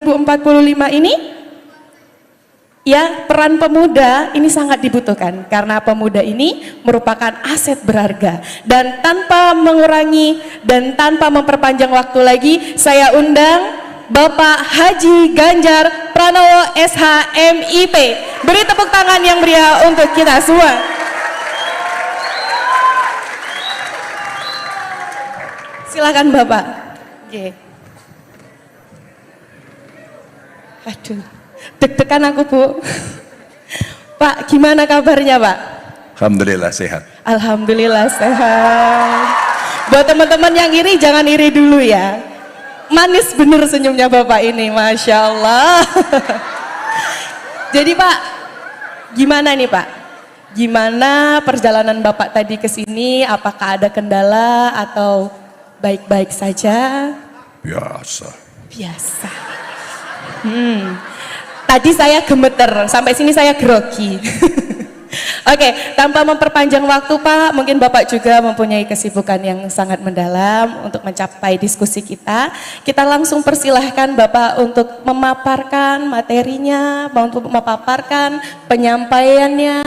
2045 ini, ya, peran pemuda ini sangat dibutuhkan karena pemuda ini merupakan aset berharga. Dan tanpa mengurangi dan tanpa memperpanjang waktu lagi, saya undang Bapak Haji Ganjar Pranowo SHMIP. Beri tepuk tangan yang meriah untuk kita semua. Silakan Bapak. Oke. Aduh, deg-degan aku Bu. Pak, gimana kabarnya Pak? Alhamdulillah sehat. Alhamdulillah sehat. Buat teman-teman yang iri, jangan iri dulu ya. Manis bener senyumnya Bapak ini, Masya Allah. Jadi Pak, gimana nih Pak? Gimana perjalanan Bapak tadi ke sini? Apakah ada kendala atau baik-baik saja? Biasa. Biasa. Tadi saya gemeter, sampai sini saya grogi. Oke, tanpa memperpanjang waktu Pak, mungkin Bapak juga mempunyai kesibukan yang sangat mendalam untuk mencapai diskusi kita. Kita langsung persilahkan Bapak untuk memaparkan materinya, untuk memaparkan penyampaiannya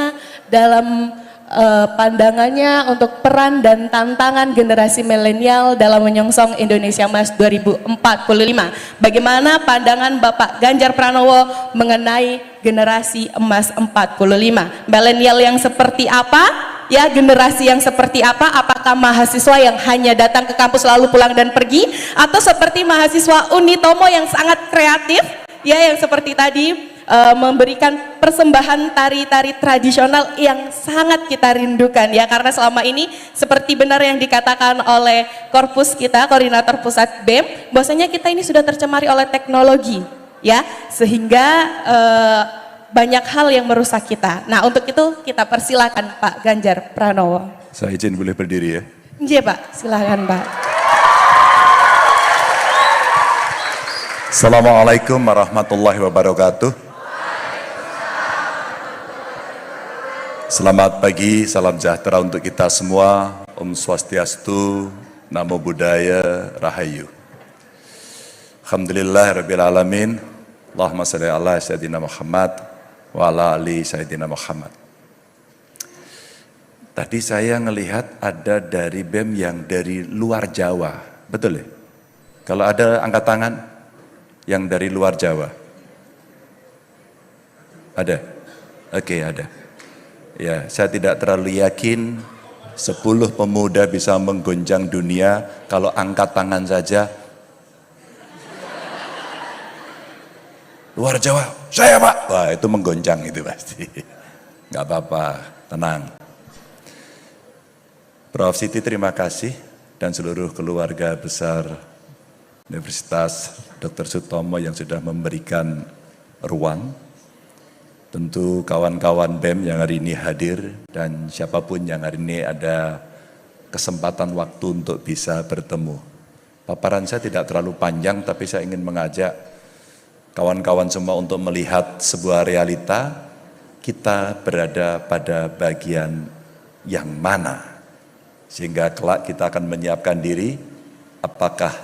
dalam pandangannya untuk peran dan tantangan generasi milenial dalam menyongsong Indonesia Emas 2045. Bagaimana pandangan Bapak Ganjar Pranowo mengenai generasi emas 45? Milenial yang seperti apa? Ya, generasi yang seperti apa? Apakah mahasiswa yang hanya datang ke kampus lalu pulang dan pergi, atau seperti mahasiswa Unitomo yang sangat kreatif, ya, yang seperti tadi memberikan persembahan tari-tari tradisional yang sangat kita rindukan ya, karena selama ini seperti benar yang dikatakan oleh korpus kita, koordinator pusat BEM, bahwasanya kita ini sudah tercemari oleh teknologi ya, sehingga banyak hal yang merusak kita. Nah, untuk itu kita persilakan Pak Ganjar Pranowo. Saya izin boleh berdiri ya? Iya Pak, silakan Pak. Assalamualaikum warahmatullahi wabarakatuh. Selamat pagi, salam sejahtera untuk kita semua. Om Swastiastu, Namo Buddhaya, Rahayu. Alhamdulillah Rabbil Alamin. Allahumma salli ala Sayyidina Muhammad wa ala ali Sayyidina Muhammad. Tadi saya ngelihat ada dari BEM yang dari luar Jawa, betul ya? Kalau ada angkat tangan yang dari luar Jawa. Ada? Oke, ada. Ya, saya tidak terlalu yakin 10 pemuda bisa menggoncang dunia kalau angkat tangan saja. Luar Jawa, saya Pak. Wah, itu menggoncang itu pasti. Nggak apa-apa, tenang. Prof. Siti terima kasih dan seluruh keluarga besar Universitas Dr. Sutomo yang sudah memberikan ruang. Tentu kawan-kawan BEM yang hari ini hadir dan siapapun yang hari ini ada kesempatan waktu untuk bisa bertemu. Paparan saya tidak terlalu panjang, tapi saya ingin mengajak kawan-kawan semua untuk melihat sebuah realita. Kita berada pada bagian yang mana, sehingga kelak kita akan menyiapkan diri apakah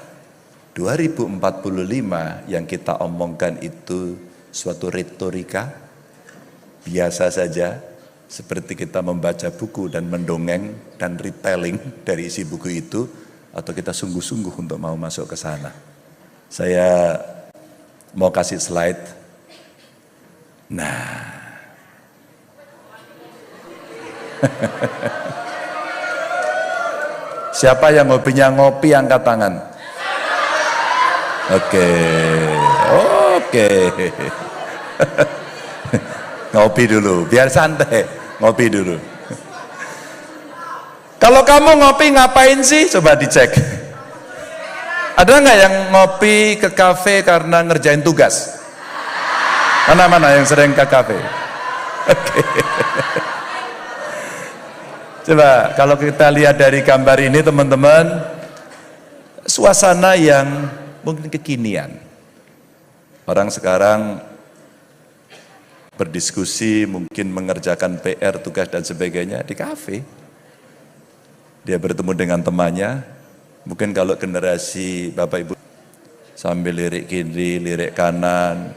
2045 yang kita omongkan itu suatu retorika biasa saja, seperti kita membaca buku dan mendongeng dan retelling dari isi buku itu, atau kita sungguh-sungguh untuk mau masuk ke sana. Saya mau kasih slide. Nah, siapa yang hobinya ngopi angkat tangan? Oke. Ngopi dulu, biar santai, ngopi dulu. Kalau kamu ngopi ngapain sih? Coba dicek. Ada nggak yang ngopi ke kafe karena ngerjain tugas? Mana yang sering ke kafe? Oke. Coba kalau kita lihat dari gambar ini teman-teman, suasana yang mungkin kekinian. Orang sekarang berdiskusi, mungkin mengerjakan PR, tugas dan sebagainya di kafe. Dia bertemu dengan temannya. Mungkin kalau generasi Bapak Ibu sambil lirik kiri, lirik kanan,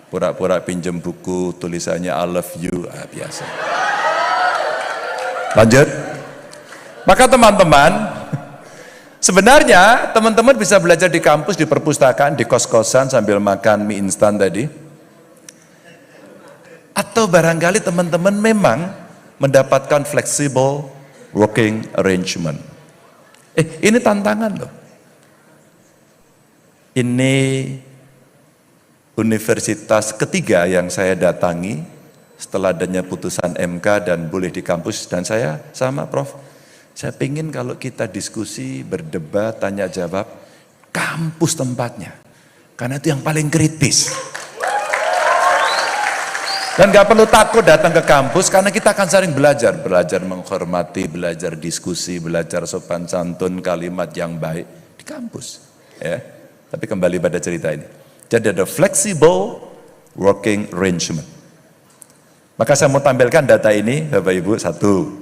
pura-pura pinjem buku, tulisannya I love you, biasa. Lanjut. Maka teman-teman, sebenarnya teman-teman bisa belajar di kampus, di perpustakaan, di kos-kosan sambil makan mie instan tadi. Atau barangkali teman-teman memang mendapatkan flexible working arrangement. Ini tantangan loh. Ini universitas ketiga yang saya datangi setelah adanya putusan MK dan boleh di kampus, dan saya sama Prof, saya pengen kalau kita diskusi, berdebat, tanya jawab, kampus tempatnya, karena itu yang paling kritis. Dan gak perlu takut datang ke kampus, karena kita akan sering belajar menghormati, belajar diskusi, belajar sopan santun, kalimat yang baik di kampus. Ya. Tapi kembali pada cerita ini. Jadi ada flexible working arrangement. Maka saya mau tampilkan data ini, Bapak Ibu. Satu,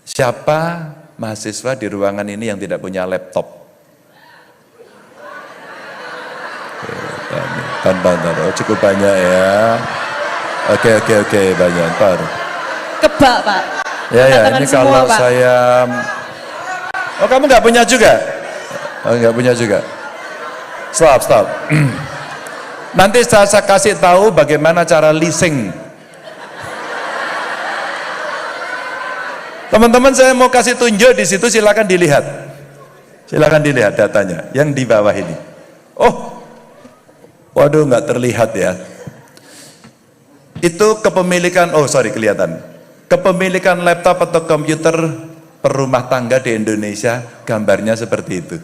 siapa mahasiswa di ruangan ini yang tidak punya laptop? Oh, cukup banyak ya. Oke, banyak. Ntar. Kebak, Pak. Ya, ini semua, kalau Pak. Saya... Oh, kamu nggak punya juga? Oh, nggak punya juga. Stop. Nanti saya kasih tahu bagaimana cara leasing. Teman-teman, saya mau kasih tunjuk di situ, silakan dilihat. Silakan dilihat datanya yang di bawah ini. Oh, waduh, nggak terlihat ya. Itu kepemilikan, kelihatan. Kepemilikan laptop atau komputer per rumah tangga di Indonesia, gambarnya seperti itu.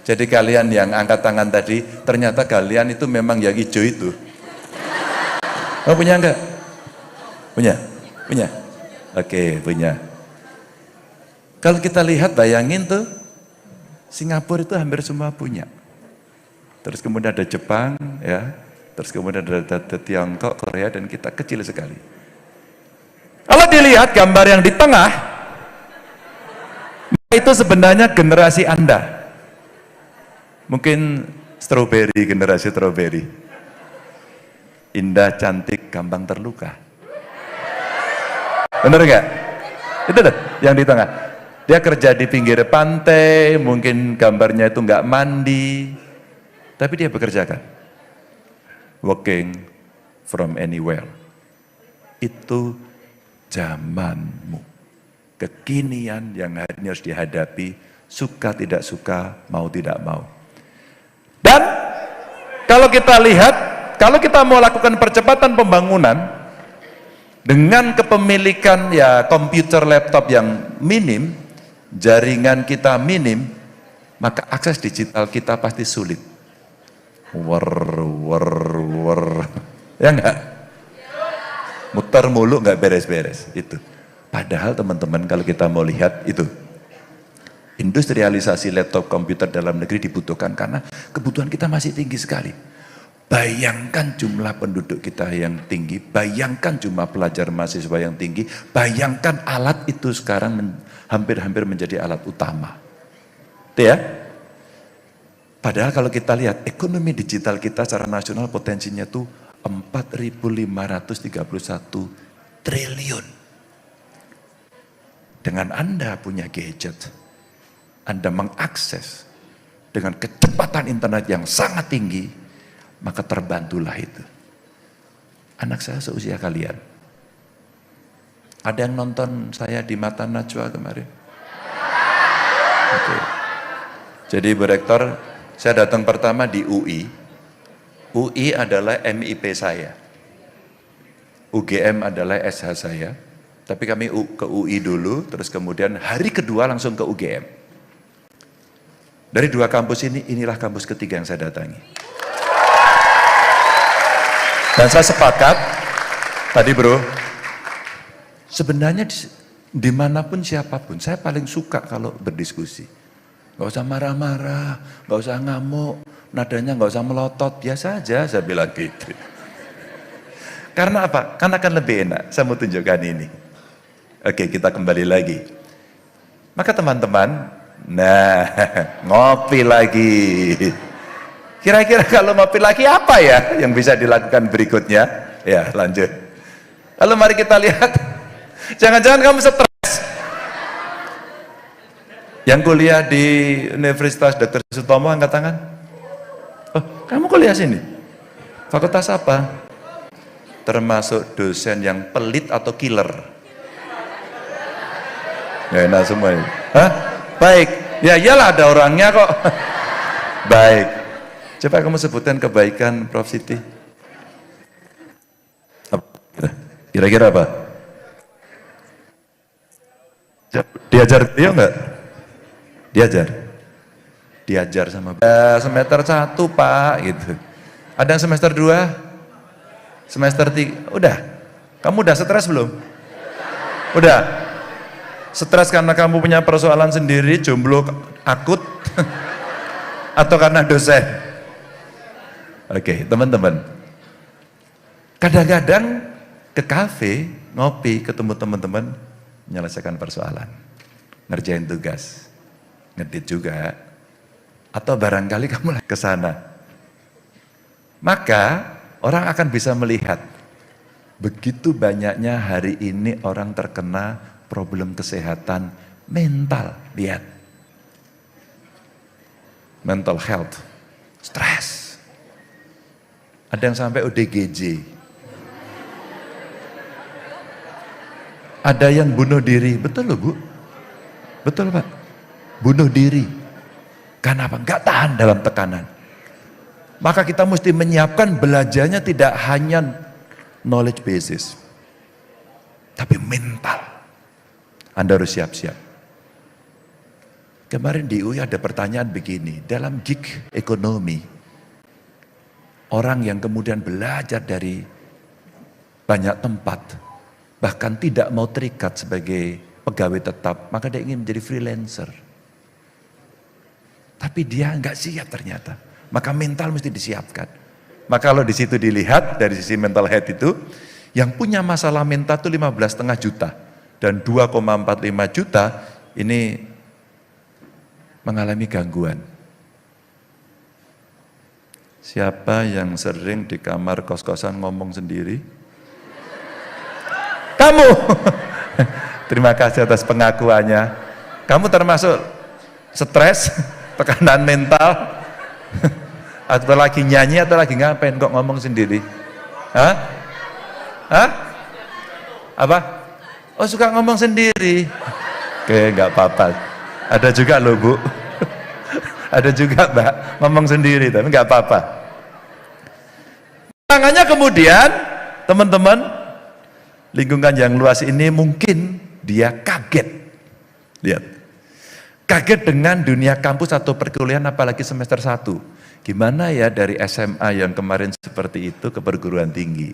Jadi kalian yang angkat tangan tadi, ternyata kalian itu memang yang hijau itu. Oh, punya enggak? Punya? Oke, punya. Kalau kita lihat, bayangin tuh, Singapura itu hampir semua punya. Terus kemudian ada Jepang, ya. Terus kemudian ada Tiongkok, Korea, dan kita kecil sekali. Kalau dilihat gambar yang di tengah, itu sebenarnya generasi Anda. Mungkin strawberry, generasi strawberry. Indah, cantik, gampang terluka. Bener nggak? Itu deh, yang di tengah. Dia kerja di pinggir pantai, mungkin gambarnya itu nggak mandi. Tapi dia bekerja kan? Working from anywhere. Itu zamanmu. Kekinian yang hari ini harus dihadapi, suka tidak suka, mau tidak mau. Dan kalau kita lihat, kalau kita mau lakukan percepatan pembangunan dengan kepemilikan ya komputer laptop yang minim, jaringan kita minim, maka akses digital kita pasti sulit. Ya enggak? Muter mulu enggak beres-beres itu. Padahal teman-teman, kalau kita mau lihat itu, industrialisasi laptop komputer dalam negeri dibutuhkan karena kebutuhan kita masih tinggi sekali. Bayangkan jumlah penduduk kita yang tinggi, bayangkan jumlah pelajar mahasiswa yang tinggi, bayangkan alat itu sekarang hampir-hampir menjadi alat utama. Itu ya? Padahal kalau kita lihat ekonomi digital kita secara nasional potensinya tuh 4.531 triliun. Dengan Anda punya gadget, Anda mengakses dengan kecepatan internet yang sangat tinggi, maka terbantulah itu. Anak saya seusia kalian. Ada yang nonton saya di Mata Najwa kemarin? Oke. Jadi Ibu Rektor, saya datang pertama di UI. UI adalah MIP saya. UGM adalah SH saya. Tapi kami ke UI dulu, terus kemudian hari kedua langsung ke UGM. Dari dua kampus ini, inilah kampus ketiga yang saya datangi. Dan saya sepakat, tadi bro, sebenarnya dimanapun siapapun, saya paling suka kalau berdiskusi. Gak usah marah-marah, gak usah ngamuk, nadanya gak usah melotot, biasa aja saya bilang gitu. Karena apa? Karena akan lebih enak, saya mau tunjukkan ini. Oke, kita kembali lagi. Maka teman-teman, Nah, ngopi lagi. Kira-kira kalau ngopi lagi apa ya yang bisa dilakukan berikutnya? Ya, lanjut. Lalu mari kita lihat. Jangan-jangan kamu stres. Yang kuliah di Universitas Dr. Sutomo, angkat tangan. Oh, kamu kuliah sini? Fakultas apa? Termasuk dosen yang pelit atau killer? Ya, enak semua ini. Hah? Baik. Ya iyalah, ada orangnya kok. Baik. Coba kamu sebutkan kebaikan Prof. Siti. Kira-kira apa? Diajar beliau enggak? Diajar? Diajar sama semester 1 Pak, gitu. Ada yang semester 2? Semester 3? Udah? Kamu udah stres belum? Udah? Stres karena kamu punya persoalan sendiri, jomblo akut? Atau karena dosen? Oke, teman-teman. Kadang-kadang ke kafe, ngopi, ketemu teman-teman, menyelesaikan persoalan, ngerjain tugas, ngedit juga, atau barangkali kamu ke sana. Maka orang akan bisa melihat begitu banyaknya hari ini orang terkena problem kesehatan mental. Lihat, mental health, stres. Ada yang sampai ODGJ. Ada yang bunuh diri, betul loh Bu? Betul Pak? Bunuh diri. Karena apa? Nggak tahan dalam tekanan. Maka kita mesti menyiapkan belajarnya tidak hanya knowledge basis, tapi mental. Anda harus siap-siap. Kemarin di UI ada pertanyaan begini, dalam gig ekonomi, orang yang kemudian belajar dari banyak tempat, bahkan tidak mau terikat sebagai pegawai tetap, maka dia ingin menjadi freelancer. Tapi dia nggak siap ternyata. Maka mental mesti disiapkan. Maka kalau di situ dilihat dari sisi mental health itu, yang punya masalah mental itu 15,5 juta dan 2,45 juta ini mengalami gangguan. Siapa yang sering di kamar kos-kosan ngomong sendiri? Kamu. Terima kasih atas pengakuannya. Kamu termasuk stres, tekanan mental, atau lagi nyanyi atau lagi ngapain kok ngomong sendiri? Hah? Hah? Apa? Oh, suka ngomong sendiri. Oke, nggak apa-apa. Ada juga loh Bu. Ada juga Mbak ngomong sendiri, tapi nggak apa-apa. Tangannya kemudian teman-teman, lingkungan yang luas ini mungkin dia kaget. Lihat. Kaget dengan dunia kampus atau perkuliahan apalagi semester 1. Gimana ya dari SMA yang kemarin seperti itu ke perguruan tinggi.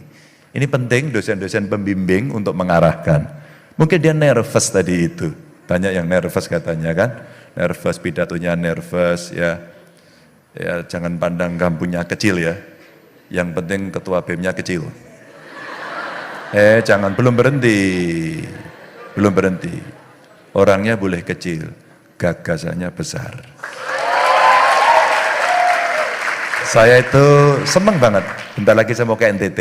Ini penting dosen-dosen pembimbing untuk mengarahkan. Mungkin dia nervous tadi itu. Banyak yang nervous katanya kan. Nervous, pidatonya nervous ya. Ya jangan pandang kampungnya kecil ya. Yang penting ketua BEM-nya kecil. Jangan, belum berhenti. Belum berhenti. Orangnya boleh kecil, gagasannya besar. Saya itu seneng banget. Bentar lagi saya mau ke NTT.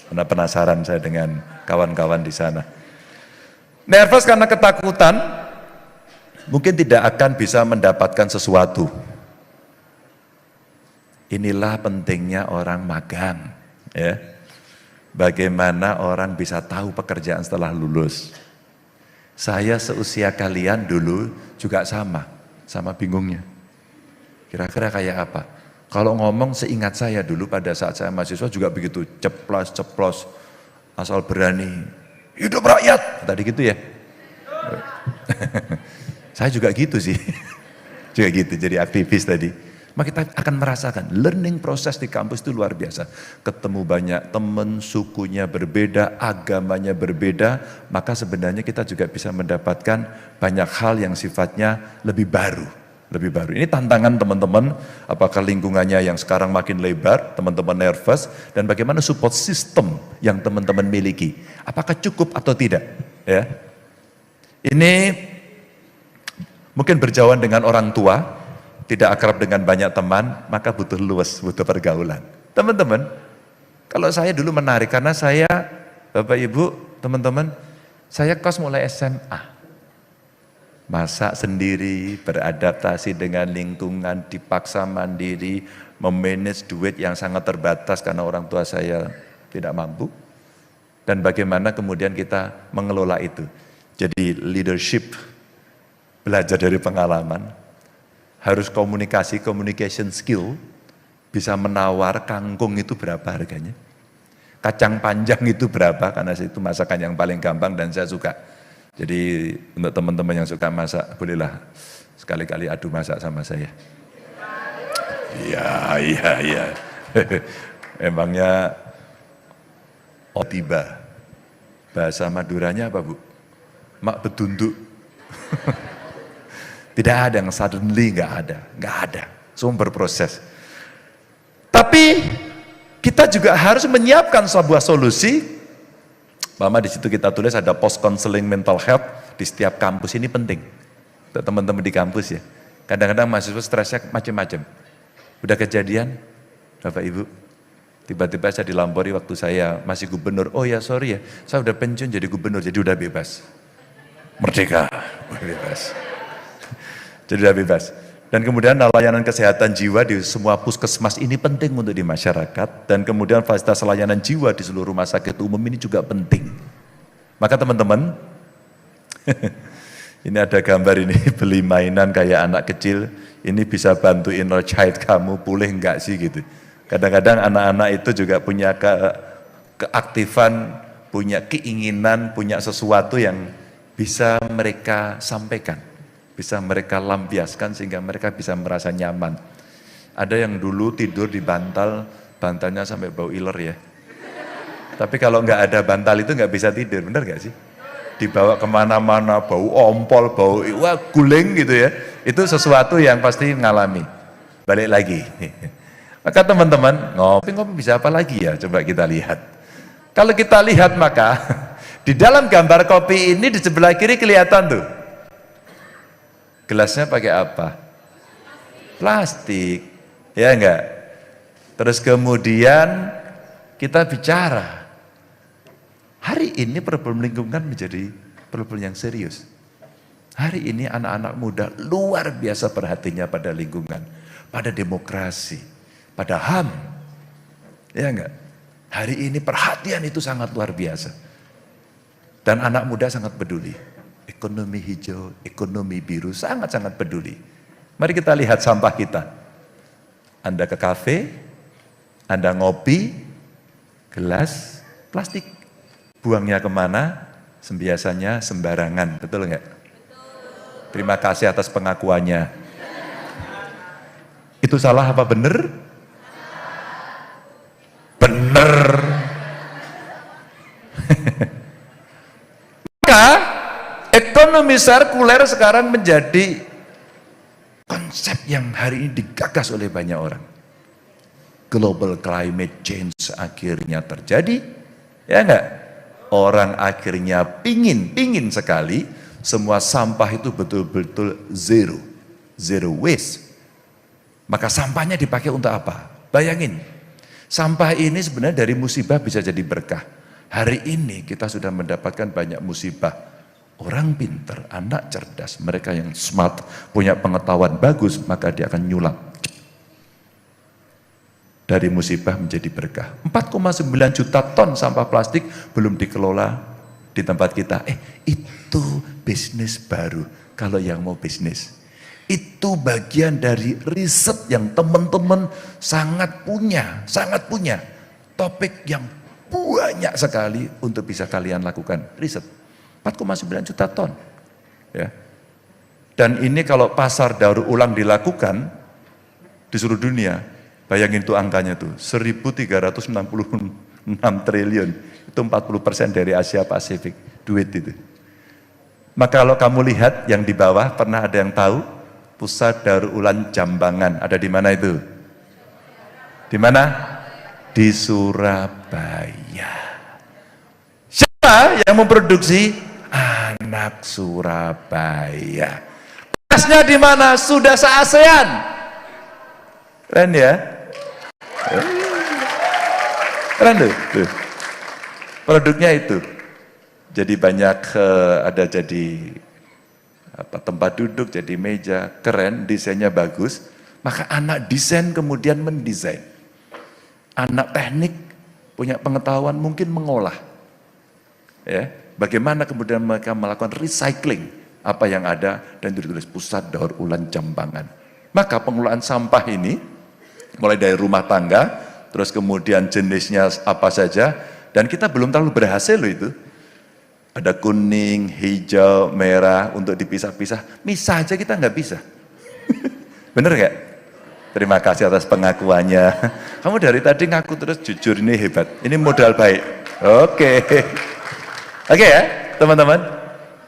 Karena penasaran saya dengan kawan-kawan di sana. Nervous karena ketakutan, mungkin tidak akan bisa mendapatkan sesuatu. Inilah pentingnya orang magang. Ya. Bagaimana orang bisa tahu pekerjaan setelah lulus. Saya seusia kalian dulu juga sama bingungnya. Kira-kira kayak apa? Kalau ngomong seingat saya dulu pada saat saya mahasiswa juga begitu, ceplos, asal berani, hidup rakyat, tadi gitu ya. Saya juga gitu sih, juga gitu jadi aktivis tadi. Maka kita akan merasakan learning proses di kampus itu luar biasa. Ketemu banyak teman, sukunya berbeda, agamanya berbeda, maka sebenarnya kita juga bisa mendapatkan banyak hal yang sifatnya lebih baru. Ini tantangan teman-teman, apakah lingkungannya yang sekarang makin lebar, teman-teman nervous, dan bagaimana support system yang teman-teman miliki. Apakah cukup atau tidak? Ya. Ini Mungkin berjauhan dengan orang tua, tidak akrab dengan banyak teman, maka butuh luas, butuh pergaulan. Teman-teman, kalau saya dulu menarik, karena saya, Bapak Ibu, teman-teman, saya kos mulai SMA. Masak sendiri, beradaptasi dengan lingkungan, dipaksa mandiri, memanage duit yang sangat terbatas karena orang tua saya tidak mampu. Dan bagaimana kemudian kita mengelola itu. Jadi leadership, belajar dari pengalaman, harus komunikasi, communication skill, bisa menawar kangkung itu berapa harganya. Kacang panjang itu berapa, karena itu masakan yang paling gampang dan saya suka. Jadi untuk teman-teman yang suka masak, bolehlah sekali-kali adu masak sama saya. Iya. Emangnya tiba. Bahasa Maduranya apa, Bu? Mak bedunduk. Tidak ada yang suddenly, nggak ada. Semua berproses. Tapi kita juga harus menyiapkan sebuah solusi. Mama di situ kita tulis ada post counseling mental health di setiap kampus, ini penting untuk teman-teman di kampus ya. Kadang-kadang mahasiswa stresnya macam-macam. Udah kejadian, Bapak Ibu, tiba-tiba saya dilampori waktu saya masih gubernur. Oh ya sorry ya, saya udah pensiun jadi gubernur, jadi udah bebas. Merdeka, bebas. Jadi udah bebas. Dan kemudian layanan kesehatan jiwa di semua puskesmas ini penting untuk di masyarakat. Dan kemudian fasilitas layanan jiwa di seluruh rumah sakit umum ini juga penting. Maka teman-teman, ini ada gambar ini, beli mainan kayak anak kecil, ini bisa bantu inner child kamu pulih enggak sih gitu. Kadang-kadang anak-anak itu juga punya keaktifan, punya keinginan, punya sesuatu yang bisa mereka sampaikan. Bisa mereka lampiaskan sehingga mereka bisa merasa nyaman. Ada yang dulu tidur di bantal, bantalnya sampai bau iler ya. Tapi kalau nggak ada bantal itu nggak bisa tidur, benar nggak sih? Dibawa kemana-mana, bau ompol, bau wah guling gitu ya. Itu sesuatu yang pasti ngalami. Balik lagi. Maka teman-teman, ngopi-ngopi bisa apa lagi ya? Coba kita lihat. Kalau kita lihat maka, di dalam gambar kopi ini di sebelah kiri kelihatan tuh. Gelasnya pakai apa? Plastik, ya enggak? Terus kemudian kita bicara, hari ini problem lingkungan menjadi problem yang serius. Hari ini anak-anak muda luar biasa perhatiannya pada lingkungan, pada demokrasi, pada HAM, ya enggak? Hari ini perhatian itu sangat luar biasa. Dan anak muda sangat peduli. Ekonomi hijau, ekonomi biru, sangat-sangat peduli. Mari kita lihat sampah kita. Anda ke kafe, Anda ngopi, gelas, plastik. Buangnya kemana? Biasanya sembarangan, betul nggak? Terima kasih atas pengakuannya. Itu salah apa benar? Benar. Maka ekonomi sirkuler sekarang menjadi konsep yang hari ini digagas oleh banyak orang. Global climate change akhirnya terjadi, ya enggak? Orang akhirnya pingin sekali semua sampah itu betul-betul zero waste. Maka sampahnya dipakai untuk apa? Bayangin, sampah ini sebenarnya dari musibah bisa jadi berkah. Hari ini kita sudah mendapatkan banyak musibah. Orang pinter, anak cerdas, mereka yang smart, punya pengetahuan bagus, maka dia akan nyulap. Dari musibah menjadi berkah. 4,9 juta ton sampah plastik belum dikelola di tempat kita. Itu bisnis baru, kalau yang mau bisnis. Itu bagian dari riset yang teman-teman sangat punya. Topik yang banyak sekali untuk bisa kalian lakukan riset. 4,9 juta ton. Ya. Dan ini kalau pasar daur ulang dilakukan di seluruh dunia, bayangin tuh angkanya tuh, 1.366 triliun. Itu 40% dari Asia Pasifik, duit itu. Maka kalau kamu lihat yang di bawah, pernah ada yang tahu? Pusat daur ulang Jambangan, ada di mana itu? Di mana? Di Surabaya. Siapa yang memproduksi? Anak Surabaya. emasnya di mana? Sudah se-ASEAN. Keren ya? Keren tuh. Produknya itu. Jadi banyak ada jadi tempat duduk, jadi meja, keren, desainnya bagus. Maka anak desain kemudian mendesain. Anak teknik punya pengetahuan mungkin mengolah. Ya, bagaimana kemudian mereka melakukan recycling apa yang ada dan ditulis pusat daur ulang Jambangan. Maka pengelolaan sampah ini mulai dari rumah tangga, terus kemudian jenisnya apa saja, dan kita belum terlalu berhasil loh itu. Ada kuning, hijau, merah untuk dipisah-pisah. Misah aja kita nggak bisa. Bener nggak? Terima kasih atas pengakuannya. Kamu dari tadi ngaku terus jujur, ini hebat. Ini modal baik. Oke. Oke ya, teman-teman.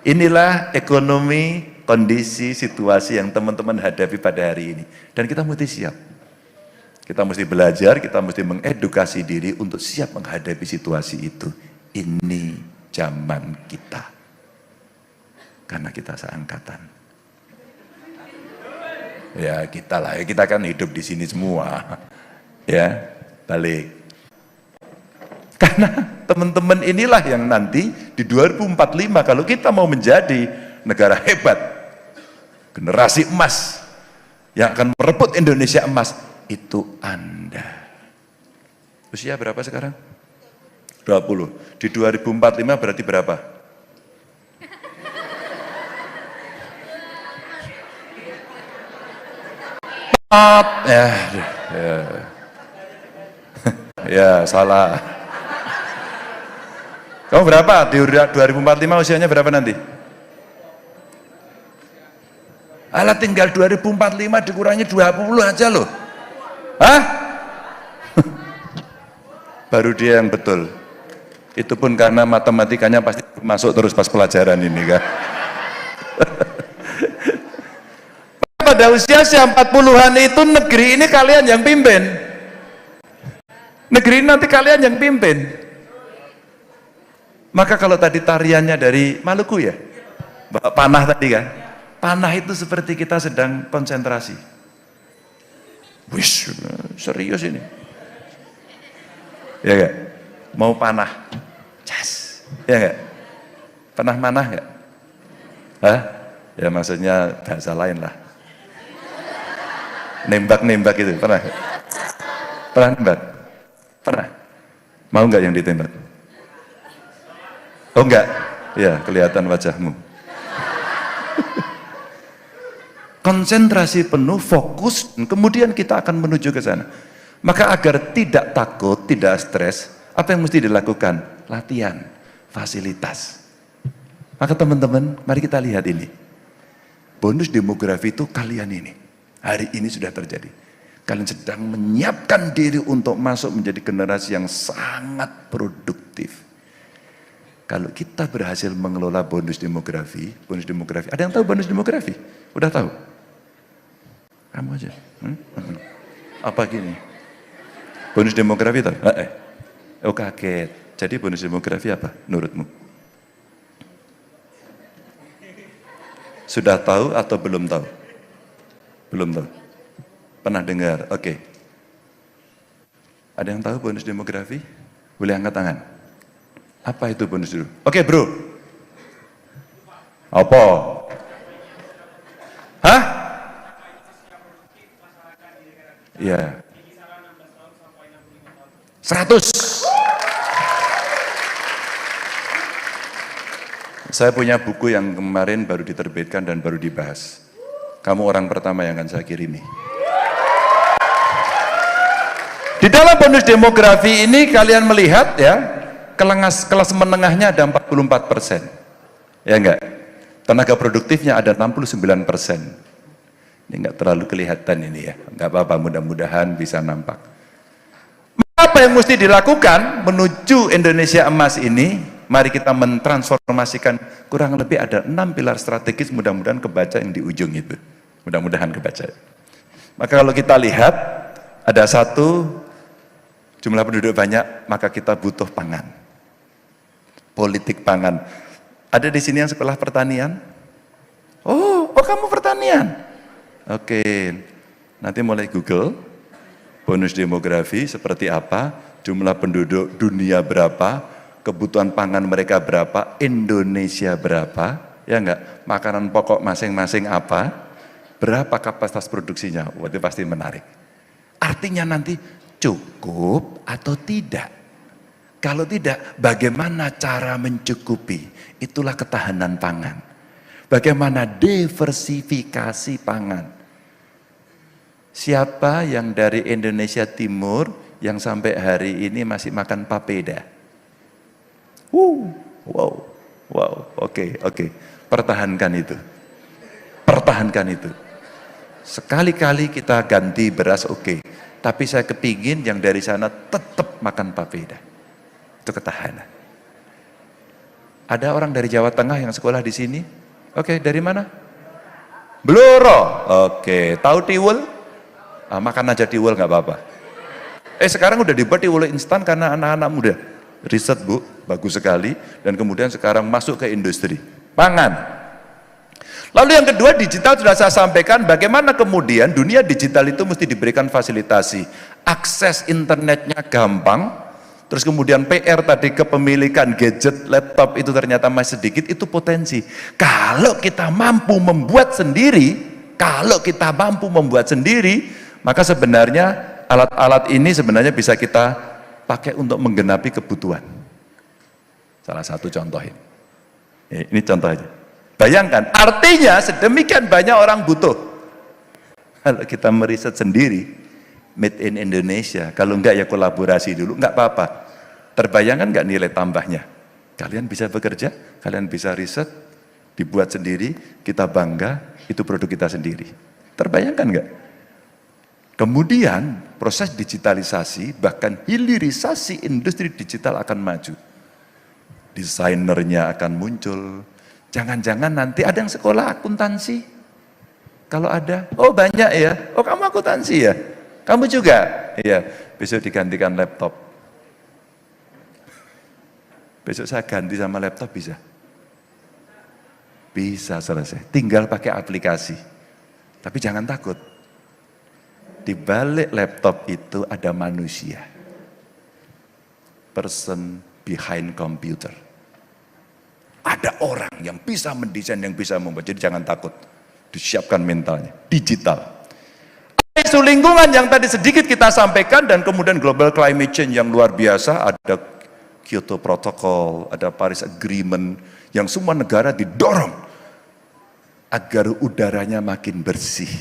Inilah ekonomi, kondisi, situasi yang teman-teman hadapi pada hari ini. Dan kita mesti siap. Kita mesti belajar, kita mesti mengedukasi diri untuk siap menghadapi situasi itu. Ini zaman kita. Karena kita seangkatan. Ya kita lah, kita kan hidup di sini semua. Ya, balik. Karena teman-teman inilah yang nanti di 2045 kalau kita mau menjadi negara hebat, generasi emas yang akan merebut Indonesia emas, itu Anda. Usia berapa sekarang? 20. Di 2045 berarti berapa? Ya, salah. Kamu berapa? Di 2045 usianya berapa nanti? Alah tinggal 2045 dikurangi 20 aja loh. Hah? Baru dia yang betul. Itu pun karena matematikanya pasti masuk terus pas pelajaran ini kan. Pada usia 40-an itu negeri ini kalian yang pimpin. Negeri ini nanti kalian yang pimpin. Maka kalau tadi tariannya dari Maluku ya, panah tadi kan, panah itu seperti kita sedang konsentrasi. Wih, serius ini. Ya gak? Mau panah, cas, ya gak? Panah manah gak? Hah? Ya maksudnya bahasa lain lah. Nembak-nembak itu, pernah? Pernah nembak? Pernah? Mau nggak yang ditembak? Oh enggak? Ya, kelihatan wajahmu. Konsentrasi penuh, fokus, kemudian kita akan menuju ke sana. Maka agar tidak takut, tidak stres, apa yang mesti dilakukan? Latihan, fasilitas. Maka teman-teman, mari kita lihat ini. Bonus demografi itu kalian ini. Hari ini sudah terjadi. Kalian sedang menyiapkan diri untuk masuk menjadi generasi yang sangat produktif. Kalau kita berhasil mengelola bonus demografi, ada yang tahu bonus demografi? Udah tahu? Kamu aja. Apa gini? Bonus demografi tahu? Oh kaget. Jadi bonus demografi apa menurutmu? Sudah tahu atau belum tahu? Belum tahu. Pernah dengar? Oke. Ada yang tahu bonus demografi? Boleh angkat tangan. Apa itu bonus dulu? Oke bro. Apa? Hah? Iya. 100. Saya punya buku yang kemarin baru diterbitkan dan baru dibahas. Kamu orang pertama yang akan saya kirimi. Di dalam bonus demografi ini kalian melihat ya, kelas menengahnya ada 44%. Ya enggak? Tenaga produktifnya ada 69%. Ini enggak terlalu kelihatan ini ya. Enggak apa-apa, mudah-mudahan bisa nampak. Apa yang mesti dilakukan menuju Indonesia emas ini? Mari kita mentransformasikan, kurang lebih ada 6 pilar strategis, mudah-mudahan kebaca yang di ujung itu. Mudah-mudahan kebaca. Maka kalau kita lihat, ada satu, jumlah penduduk banyak, maka kita butuh pangan. Politik pangan. Ada di sini yang sekolah pertanian? Oh, kamu pertanian. Oke, nanti mulai Google, bonus demografi seperti apa, jumlah penduduk dunia berapa, kebutuhan pangan mereka berapa, Indonesia berapa, ya enggak, makanan pokok masing-masing apa, berapa kapasitas produksinya, itu pasti menarik. Artinya nanti cukup atau tidak. Kalau tidak, bagaimana cara mencukupi? Itulah ketahanan pangan. Bagaimana diversifikasi pangan? Siapa yang dari Indonesia Timur yang sampai hari ini masih makan papeda? Wow, oke. Pertahankan itu. Sekali-kali kita ganti beras oke. Tapi saya kepingin yang dari sana tetap makan papeda. Itu ketahanan. Ada orang dari Jawa Tengah yang sekolah di sini? Oke, dari mana? Blora. Oke, tahu tiwul? Makan aja tiwul nggak apa-apa. Sekarang udah dibuat tiwul instan karena anak-anak muda. Riset Bu, bagus sekali. Dan kemudian sekarang masuk ke industri pangan. Lalu yang kedua, digital sudah saya sampaikan bagaimana kemudian dunia digital itu mesti diberikan fasilitasi. Akses internetnya gampang. Terus kemudian PR tadi kepemilikan gadget, laptop itu ternyata masih sedikit, itu potensi. Kalau kita mampu membuat sendiri, maka sebenarnya alat-alat ini sebenarnya bisa kita pakai untuk menggenapi kebutuhan. Salah satu contoh ini. Ini contoh aja. Bayangkan, artinya sedemikian banyak orang butuh. Kalau kita meriset sendiri, made in Indonesia, kalau enggak ya kolaborasi dulu, enggak apa-apa. Terbayangkan enggak nilai tambahnya? Kalian bisa bekerja, kalian bisa riset, dibuat sendiri, kita bangga, itu produk kita sendiri. Terbayangkan enggak? Kemudian proses digitalisasi, bahkan hilirisasi industri digital akan maju. Desainernya akan muncul. Jangan-jangan nanti ada yang sekolah akuntansi. Kalau ada, oh banyak ya, oh kamu akuntansi ya? Kamu juga? Iya, besok digantikan laptop. Besok saya ganti sama laptop bisa? Bisa selesai, tinggal pakai aplikasi. Tapi jangan takut. Di balik laptop itu ada manusia. Person behind computer. Ada orang yang bisa mendesain, yang bisa membuat. Jadi jangan takut. Disiapkan mentalnya. Digital. Isu lingkungan yang tadi sedikit kita sampaikan dan kemudian global climate change yang luar biasa, ada Kyoto Protocol, ada Paris Agreement yang semua negara didorong agar udaranya makin bersih.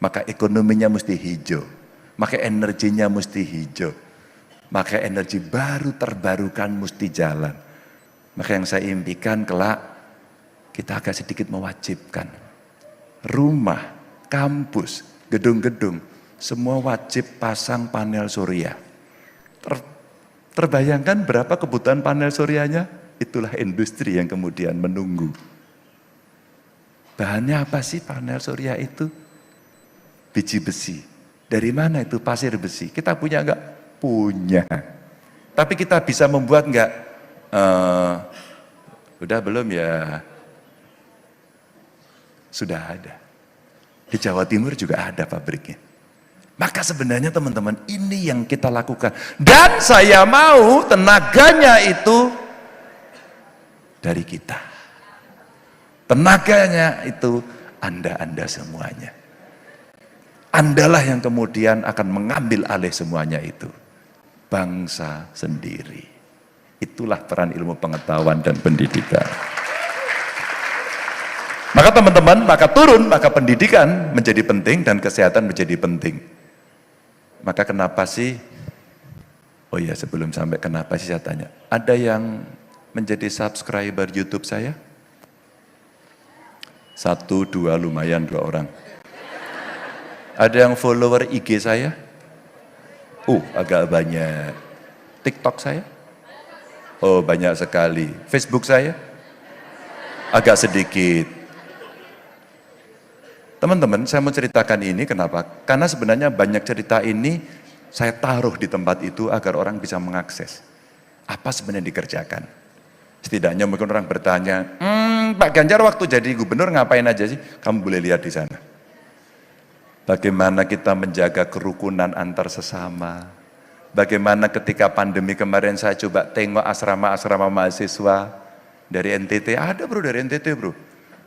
Maka ekonominya mesti hijau, maka energinya mesti hijau, maka energi baru terbarukan mesti jalan. Maka yang saya impikan kelak kita agak sedikit mewajibkan rumah, kampus, gedung-gedung, semua wajib pasang panel surya. Terbayangkan berapa kebutuhan panel suryanya? Itulah industri yang kemudian menunggu. Bahannya apa sih panel surya itu? Biji besi. Dari mana itu pasir besi? Kita punya enggak? Punya. Tapi kita bisa membuat enggak? Udah belum ya? Sudah ada. Di Jawa Timur juga ada pabriknya. Maka sebenarnya teman-teman ini yang kita lakukan. Dan saya mau tenaganya itu dari kita. Tenaganya itu Anda semuanya. Andalah yang kemudian akan mengambil alih semuanya itu. Bangsa sendiri. Itulah peran ilmu pengetahuan dan pendidikan. Maka teman-teman, maka pendidikan menjadi penting dan kesehatan menjadi penting. Maka kenapa sih, oh iya sebelum sampai kenapa sih saya tanya, ada yang menjadi subscriber YouTube saya? 1, 2, lumayan 2 orang. Ada yang follower IG saya? Agak banyak. TikTok saya? Oh banyak sekali. Facebook saya? Agak sedikit. Teman-teman, saya mau ceritakan ini kenapa? Karena sebenarnya banyak cerita ini saya taruh di tempat itu agar orang bisa mengakses. Apa sebenarnya dikerjakan? Setidaknya mungkin orang bertanya, Pak Ganjar waktu jadi gubernur ngapain aja sih? Kamu boleh lihat di sana. Bagaimana kita menjaga kerukunan antar sesama. Bagaimana ketika pandemi kemarin saya coba tengok asrama-asrama mahasiswa dari NTT. Ada bro dari NTT bro.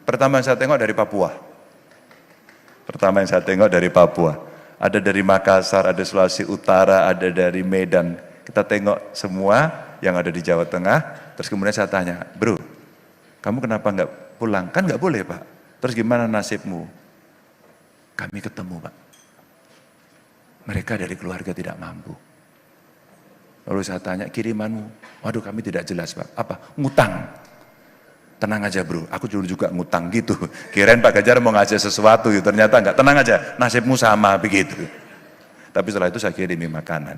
Pertama yang saya tengok dari Papua. Ada dari Makassar, ada Sulawesi Utara, ada dari Medan. Kita tengok semua yang ada di Jawa Tengah. Terus kemudian saya tanya, bro, kamu kenapa nggak pulang? Kan nggak boleh Pak. Terus gimana nasibmu? Kami ketemu Pak. Mereka dari keluarga tidak mampu. Lalu saya tanya, kirimanmu? Waduh kami tidak jelas Pak. Apa? Ngutang. Tenang aja bro, aku dulu juga ngutang gitu. Kirain Pak Ganjar mau ngasih sesuatu, ternyata enggak. Tenang aja, nasibmu sama begitu. Tapi setelah itu saya kirimi makanan.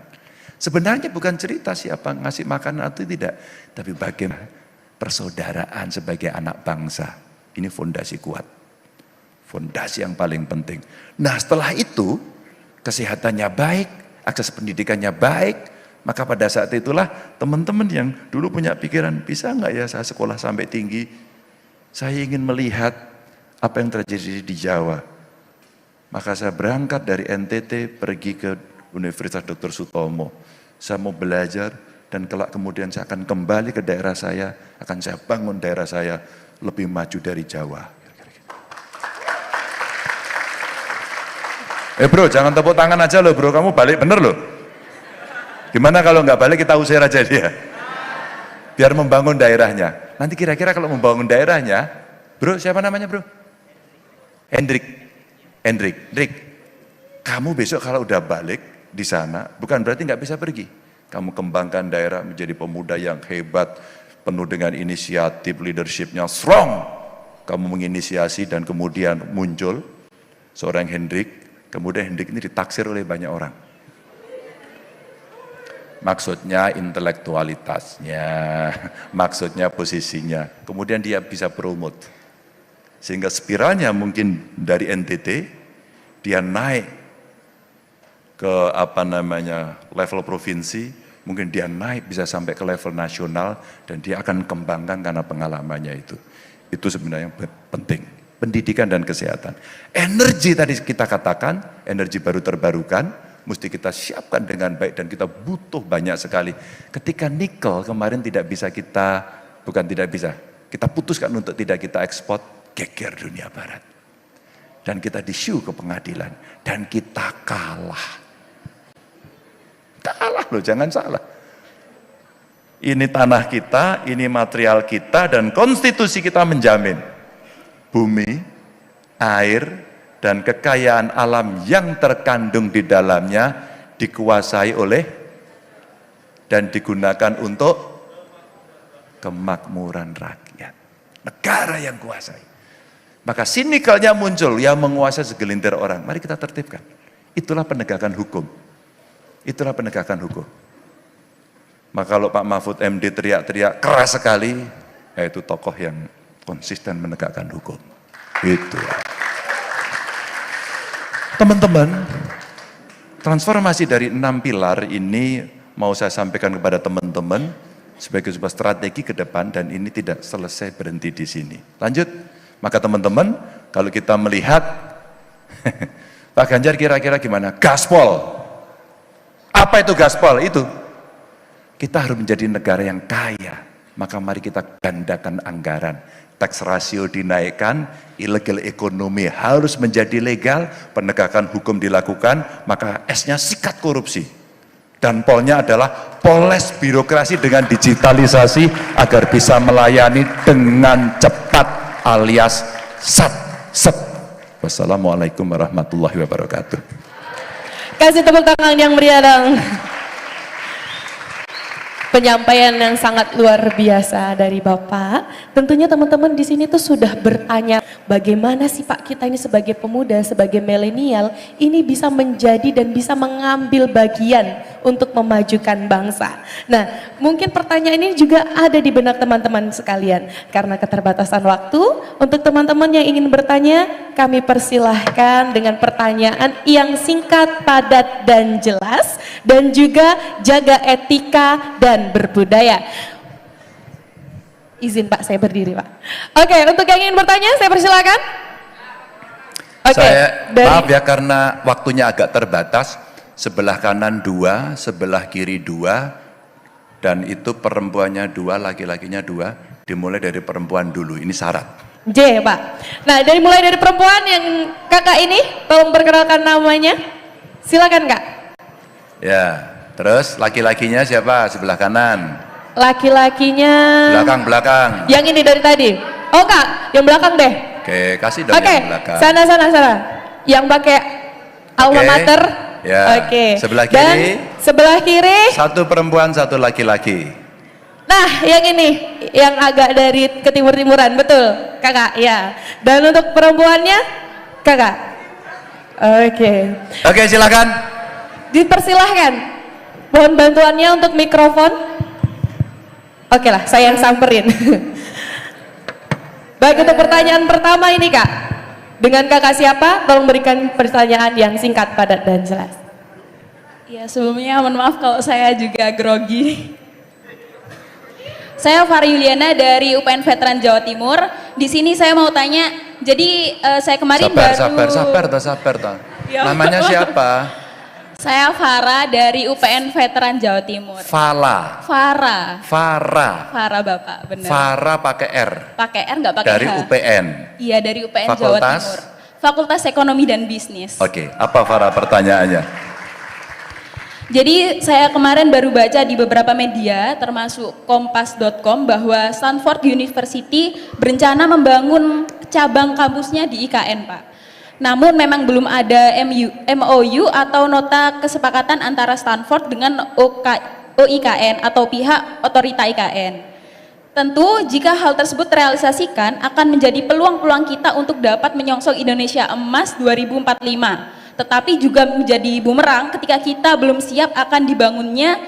Sebenarnya bukan cerita siapa ngasih makanan atau tidak, tapi bagaimana persaudaraan sebagai anak bangsa. Ini fondasi kuat, fondasi yang paling penting. Nah setelah itu, kesehatannya baik, akses pendidikannya baik, maka pada saat itulah teman-teman yang dulu punya pikiran, bisa nggak ya saya sekolah sampai tinggi? Saya ingin melihat apa yang terjadi di Jawa. Maka saya berangkat dari NTT pergi ke Universitas Dr. Sutomo. Saya mau belajar dan kelak kemudian saya akan kembali ke daerah saya, akan saya bangun daerah saya lebih maju dari Jawa. Bro, jangan tepuk tangan aja loh bro, kamu balik bener loh. Gimana kalau nggak balik kita usir aja dia, biar membangun daerahnya. Nanti kira-kira kalau membangun daerahnya, bro siapa namanya bro? Hendrik, kamu besok kalau udah balik di sana, bukan berarti nggak bisa pergi. Kamu kembangkan daerah menjadi pemuda yang hebat, penuh dengan inisiatif, leadershipnya strong. Kamu menginisiasi dan kemudian muncul seorang Hendrik. Kemudian Hendrik ini ditaksir oleh banyak orang. Maksudnya intelektualitasnya, maksudnya posisinya. Kemudian dia bisa promote. Sehingga spiralnya mungkin dari NTT, dia naik ke level provinsi, mungkin dia naik bisa sampai ke level nasional, dan dia akan kembangkan karena pengalamannya itu. Itu sebenarnya yang penting. Pendidikan dan kesehatan. Energi tadi kita katakan, energi baru terbarukan, mesti kita siapkan dengan baik dan kita butuh banyak sekali. Ketika nikel kemarin kita putuskan untuk tidak kita ekspor, geger dunia barat. Dan kita disu ke pengadilan dan kita kalah. Kalah loh, jangan salah. Ini tanah kita, ini material kita dan konstitusi kita menjamin bumi, air, dan kekayaan alam yang terkandung di dalamnya dikuasai oleh dan digunakan untuk kemakmuran rakyat. Negara yang kuasai. Maka sinikalnya muncul yang menguasai segelintir orang. Mari kita tertibkan. Itulah penegakan hukum. Itulah penegakan hukum. Maka kalau Pak Mahfud MD teriak-teriak keras sekali, yaitu tokoh yang konsisten menegakkan hukum. Itu. Teman-teman, transformasi dari 6 pilar ini mau saya sampaikan kepada teman-teman sebagai sebuah strategi ke depan dan ini tidak selesai berhenti di sini. Lanjut, maka teman-teman, kalau kita melihat Pak Ganjar kira-kira gimana? Gaspol. Apa itu gaspol? Itu kita harus menjadi negara yang kaya. Maka mari kita gandakan anggaran. Tax ratio dinaikkan, illegal ekonomi harus menjadi legal, penegakan hukum dilakukan, maka S-nya sikat korupsi. Dan polnya adalah poles birokrasi dengan digitalisasi agar bisa melayani dengan cepat alias set. Wassalamualaikum warahmatullahi wabarakatuh. Kasih tepuk tangan yang meriah dong. Penyampaian yang sangat luar biasa dari Bapak. Tentunya teman-teman di sini tuh sudah bertanya, bagaimana sih Pak kita ini sebagai pemuda, sebagai milenial, ini bisa menjadi dan bisa mengambil bagian untuk memajukan bangsa. Nah, mungkin pertanyaan ini juga ada di benak teman-teman sekalian. Karena keterbatasan waktu, untuk teman-teman yang ingin bertanya, kami persilahkan dengan pertanyaan yang singkat, padat, dan jelas, dan juga jaga etika dan berbudaya. Izin Pak, saya berdiri Pak. Oke, untuk yang ingin bertanya, saya persilakan. Oke, Maaf ya karena waktunya agak terbatas, sebelah kanan 2, sebelah kiri 2, dan itu perempuannya 2, laki-lakinya 2, dimulai dari perempuan dulu, ini syarat. J Pak. Nah, mulai dari perempuan yang kakak ini, tolong perkenalkan namanya. Silakan Kak. Ya, terus laki-lakinya siapa? Sebelah kanan. Laki-lakinya Belakang. yang ini dari tadi. Oh Kak, yang belakang deh. Oke, kasih dong Oke, yang belakang. sana. Yang pakai alma mater. Ya. Oke. Sebelah kiri. Dan sebelah kiri. Satu perempuan, satu laki-laki. Nah, yang ini, yang agak dari ke timur-timuran, betul, kakak, ya. Dan untuk perempuannya, kakak. Oke. Oke, silakan. Dipersilahkan. Mohon bantuannya untuk mikrofon. Oke lah, saya yang samperin. Baik, untuk pertanyaan pertama ini Kak. Dengan kakak siapa? Tolong berikan pertanyaan yang singkat, padat, dan jelas. Ya, sebelumnya mohon maaf kalau saya juga grogi. Saya Fara Yuliana dari UPN Veteran Jawa Timur. Di sini saya mau tanya, jadi saya kemarin Sabar. Ya. Namanya siapa? Saya Fara dari UPN Veteran Jawa Timur. Fara Bapak, benar. Fara pakai R. Pakai R nggak pakai H? Dari UPN. Iya, dari UPN Jawa Fakultas? Timur. Fakultas Ekonomi dan Bisnis. Oke, apa Fara pertanyaannya? Jadi saya kemarin baru baca di beberapa media termasuk kompas.com bahwa Stanford University berencana membangun cabang kampusnya di IKN Pak. Namun memang belum ada MOU atau nota kesepakatan antara Stanford dengan OIKN atau pihak otorita IKN. Tentu jika hal tersebut terrealisasikan akan menjadi peluang-peluang kita untuk dapat menyongsong Indonesia Emas 2045. Tetapi juga menjadi bumerang ketika kita belum siap akan dibangunnya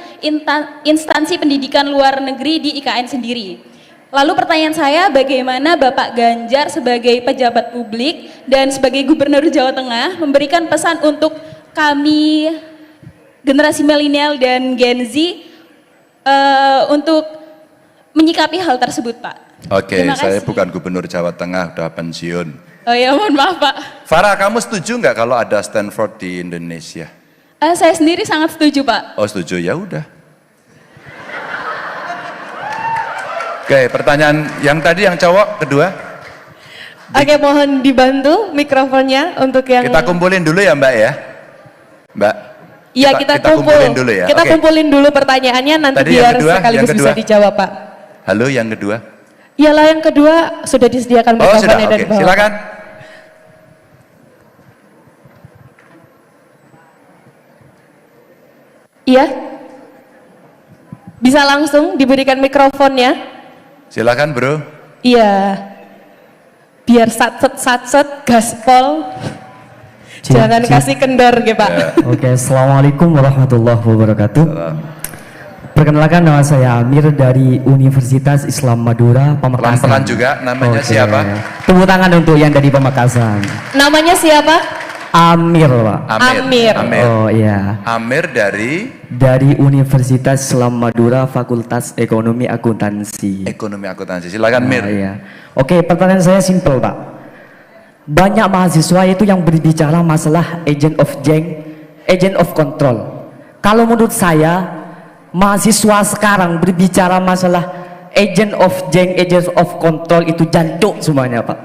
instansi pendidikan luar negeri di IKN sendiri. Lalu pertanyaan saya, bagaimana Bapak Ganjar sebagai pejabat publik dan sebagai Gubernur Jawa Tengah memberikan pesan untuk kami generasi milenial dan Gen Z untuk menyikapi hal tersebut Pak? Oke, saya bukan Gubernur Jawa Tengah, udah pensiun. Oh ya, mohon maaf Pak. Farah, kamu setuju nggak kalau ada Stanford di Indonesia? Saya sendiri sangat setuju Pak. Oh setuju, ya udah. Oke, pertanyaan yang tadi yang cowok kedua. Oke, mohon dibantu mikrofonnya untuk yang... Kita kumpulin dulu ya Mbak ya. Mbak. Iya, kita kumpulin dulu ya. Kita kumpulin dulu pertanyaannya nanti tadi biar kedua, sekaligus bisa dijawab Pak. Halo, yang kedua. Iyalah, yang kedua sudah disediakan mikrofonnya dari bawah. Silakan. Iya. Bisa langsung diberikan mikrofonnya. Silakan bro. Iya. Biar satset gaspol. Jangan kasih kendor gitu Pak. Ya. Oke, Assalamualaikum warahmatullahi wabarakatuh. Perkenalkan, nama saya Amir dari Universitas Islam Madura, Pamekasan. Pelan-pelan juga, namanya siapa? Tepuk tangan untuk yang dari Pamekasan. Namanya siapa? Amir, Pak. Amir. Oh iya. Amir dari Universitas Islam Madura, Fakultas Ekonomi Akuntansi. Ekonomi Akuntansi. Silakan Mir. Iya. Oke, pertanyaan saya simpel, Pak. Banyak mahasiswa itu yang berbicara masalah agent of change, agent of control. Kalau menurut saya, mahasiswa sekarang berbicara masalah agent of change, agent of control itu jancuk semuanya Pak.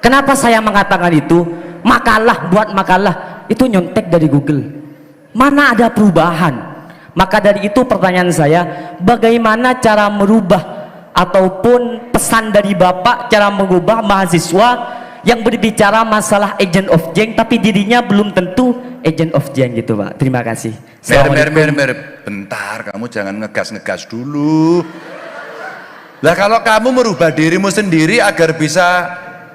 Kenapa saya mengatakan itu? Buat makalah itu nyontek dari Google. Mana ada perubahan? Maka dari itu pertanyaan saya, bagaimana cara merubah ataupun pesan dari Bapak cara mengubah mahasiswa yang berbicara masalah agent of change tapi dirinya belum tentu agent of change gitu Pak. Terima kasih. Mir. Bentar, kamu jangan ngegas-ngegas dulu. Lah kalau kamu merubah dirimu sendiri agar bisa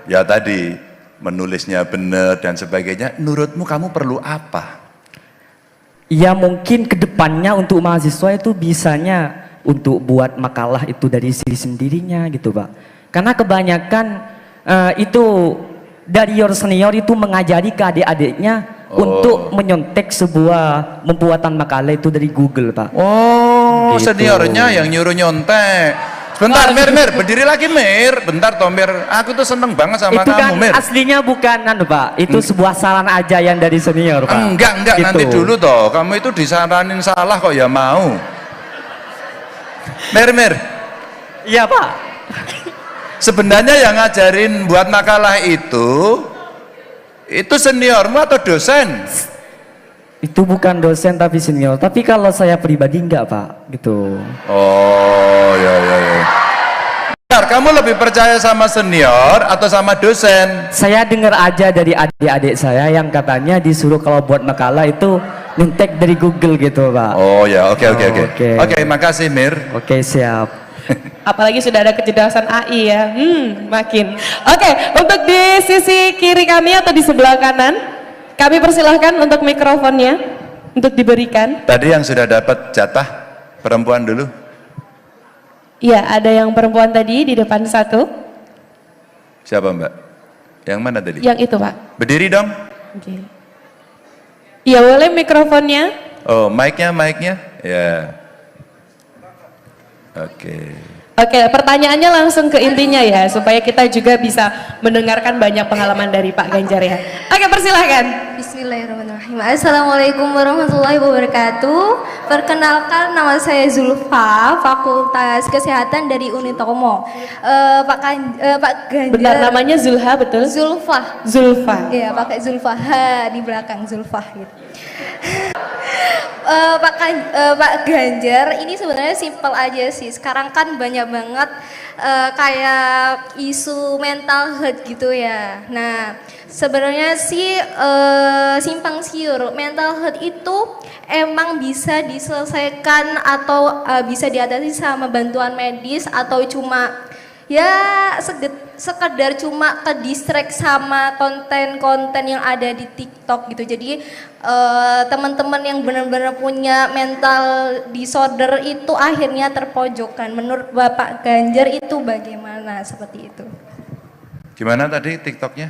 ya tadi menulisnya benar dan sebagainya, menurutmu kamu perlu apa? Ya mungkin kedepannya untuk mahasiswa itu bisanya untuk buat makalah itu dari diri sendirinya gitu Pak. Karena kebanyakan itu dari senior itu mengajari ke adik-adiknya untuk menyontek sebuah pembuatan makalah itu dari Google Pak. Oh, gitu. seniornya yang nyuruh nyontek. Bentar, Mir, berdiri lagi, Mir. Bentar, toh, Mir. Aku tuh seneng banget sama Itu kamu, kan Mir. aslinya bukan Pak. Itu sebuah saran aja yang dari senior, Pak. Enggak, Gitu. nanti dulu toh. Kamu itu disaranin salah kok ya mau. Mir. Iya, Pak. Sebenarnya yang ngajarin buat makalah itu seniormu atau dosen? Itu bukan dosen tapi senior. Tapi kalau saya pribadi enggak, Pak. Gitu. Oh, ya. Bentar, kamu lebih percaya sama senior atau sama dosen? Saya dengar aja dari adik-adik saya yang katanya disuruh kalau buat makalah itu ngetek dari Google gitu, Pak. Oh ya, oke. Oke. Oke, makasih, Mir. Oke, siap. Apalagi sudah ada kecerdasan AI ya, makin. Oke, untuk di sisi kiri kami atau di sebelah kanan, kami persilahkan untuk mikrofonnya untuk diberikan. Tadi yang sudah dapat jatah perempuan dulu. Iya, ada yang perempuan tadi di depan satu. Siapa, Mbak? Yang mana tadi? Yang itu, Pak. Berdiri dong. Oke. Iya, boleh mikrofonnya. Oh, mic-nya. Ya. Oke. Oke, pertanyaannya langsung ke intinya ya, supaya kita juga bisa mendengarkan banyak pengalaman dari Pak Ganjar ya. Oke, persilahkan. Bismillahirrahmanirrahim. Assalamualaikum warahmatullahi wabarakatuh. Perkenalkan, nama saya Zulfa, Fakultas Kesehatan dari Unitomo. Pak Ganjar. Benar, namanya Zulha, betul? Zulfa. Zulfa. Iya, pakai Zulfa di belakang Zulfa gitu. Pak Ganjar, ini sebenarnya simpel aja sih. Sekarang kan banyak banget kayak isu mental health gitu ya. Nah, sebenarnya sih simpang siur, mental health itu emang bisa diselesaikan atau bisa diatasi sama bantuan medis atau cuma ya sekedar cuma ke distract sama konten-konten yang ada di TikTok gitu. Jadi teman-teman yang benar-benar punya mental disorder itu akhirnya terpojokkan. Menurut Bapak Ganjar itu bagaimana seperti itu? Gimana tadi TikToknya?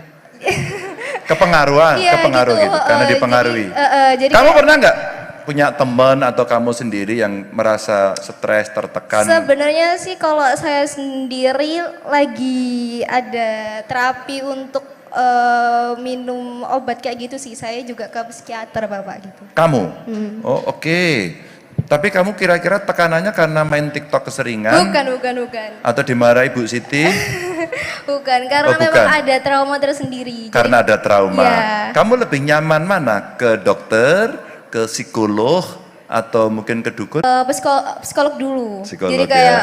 Kepengaruhan, Iya, kepengaruh gitu, karena dipengaruhi. Jadi Kamu kayak- pernah nggak punya teman atau kamu sendiri yang merasa stres, tertekan? Sebenarnya sih kalau saya sendiri lagi ada terapi untuk minum obat kayak gitu sih. Saya juga ke psikiater Bapak gitu. Kamu? Oh, oke. Tapi kamu kira-kira tekanannya karena main TikTok keseringan? Bukan. Atau dimarahi Bu Siti? Bukan, karena Oh, bukan. memang ada trauma tersendiri. Karena ada trauma. Iya. Kamu lebih nyaman mana? Ke dokter, ke psikolog, atau mungkin ke dukun? Psikolog dulu. Psikolog, Jadi kayak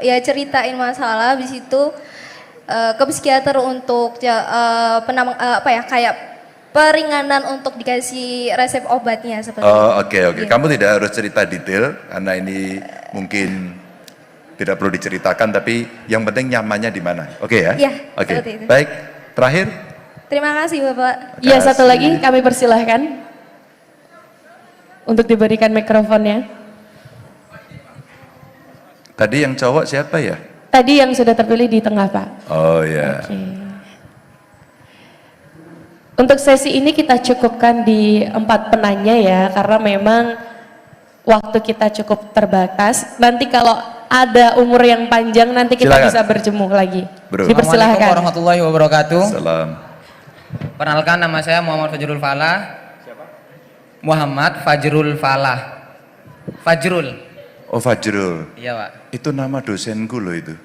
ya ceritain masalah, habis itu ke psikiater untuk kayak peringanan untuk dikasih resep obatnya seperti itu. Oh, oke. Iya. Kamu tidak harus cerita detail karena ini mungkin tidak perlu diceritakan, tapi yang penting nyamannya di mana. Oke ya? Iya, Oke. seperti itu. Baik. Terakhir, Terima kasih Bapak. Iya, satu lagi kami persilahkan untuk diberikan mikrofonnya. tadi yang cowok siapa ya? Tadi yang sudah terpilih di tengah, Pak. Oh ya. Oke. Untuk sesi ini kita cukupkan di 4 penanya ya, karena memang waktu kita cukup terbatas. Nanti kalau ada umur yang panjang nanti kita Silakan. bisa berjemur lagi. Bro. Assalamualaikum Dipersilahkan. warahmatullahi wabarakatuh. Salam. Perkenalkan, nama saya Muhammad Fajrul Falah. Muhammad Fajrul Falah. Fajrul. Oh, Fajrul. Iya, Pak. Itu nama dosenku loh itu.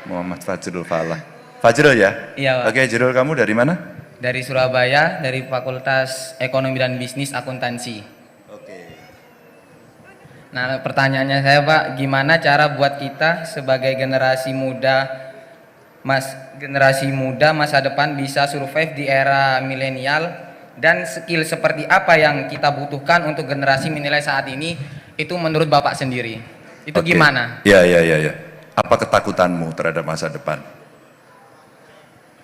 Muhammad Fajrul Falah. Fajrul ya? Iya, Pak. Oke, Jrul, kamu dari mana? Dari Surabaya, dari Fakultas Ekonomi dan Bisnis Akuntansi. Oke. Nah, pertanyaannya saya, Pak, gimana cara buat kita sebagai generasi muda masa depan bisa survive di era milenial, dan skill seperti apa yang kita butuhkan untuk generasi milenial saat ini itu menurut Bapak sendiri? Itu Oke. gimana? Ya. Apa ketakutanmu terhadap masa depan?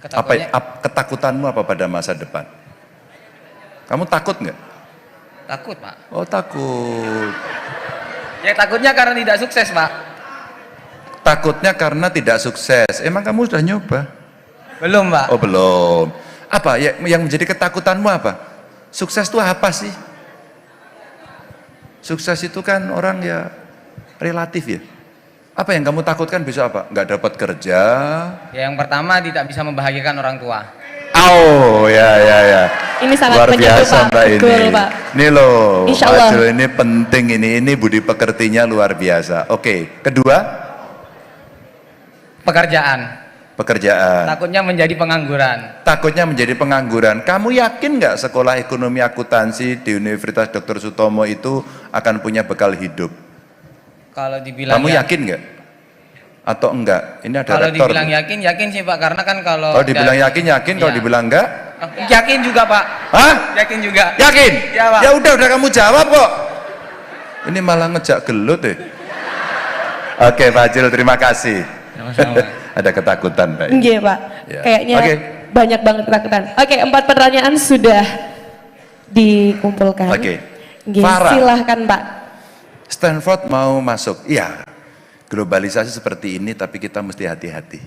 Ketakutannya- Ketakutanmu apa pada masa depan? Kamu takut nggak? Takut, Pak. Oh, takut. Ya takutnya karena tidak sukses, Pak. Takutnya karena tidak sukses. Emang kamu sudah nyoba? Belum, Pak. Oh, belum. Apa yang menjadi ketakutanmu apa? Sukses itu apa sih? Sukses itu kan orang ya relatif ya. Apa yang kamu takutkan bisa apa? Nggak dapat kerja. Yang pertama tidak bisa membahagiakan orang tua. Oh, ya. Ini sangat Luar menyentuh, biasa Pak. Mbak Betul, ini. Pak. Ini loh, Insya Pak Allah. Jul, ini penting ini budi pekertinya luar biasa. Oke, kedua, pekerjaan. Takutnya menjadi pengangguran. Takutnya menjadi pengangguran. Kamu yakin nggak sekolah ekonomi akuntansi di Universitas Dr. Sutomo itu akan punya bekal hidup? Kalau dibilang Kamu yakin nggak? Atau enggak? Ini ada Kalau rektor. dibilang yakin sih Pak, karena kan kalau Kalau dibilang yakin, kalau Iya. dibilang enggak? Yakin juga Pak. Hah? Yakin juga. Yakin? Iya, Pak. Ya udah kamu jawab kok. Ini malah ngejak gelut deh. Oke, Pak Jul, terima kasih. Sama-sama. Ada ketakutan, Pak. Iya, Pak. Ya. Kayaknya Oke. banyak banget ketakutan. Oke, 4 pertanyaan sudah dikumpulkan. Oke. Nggih, Farah. silahkan, Pak. Stanford mau masuk. Iya. Globalisasi seperti ini tapi kita mesti hati-hati.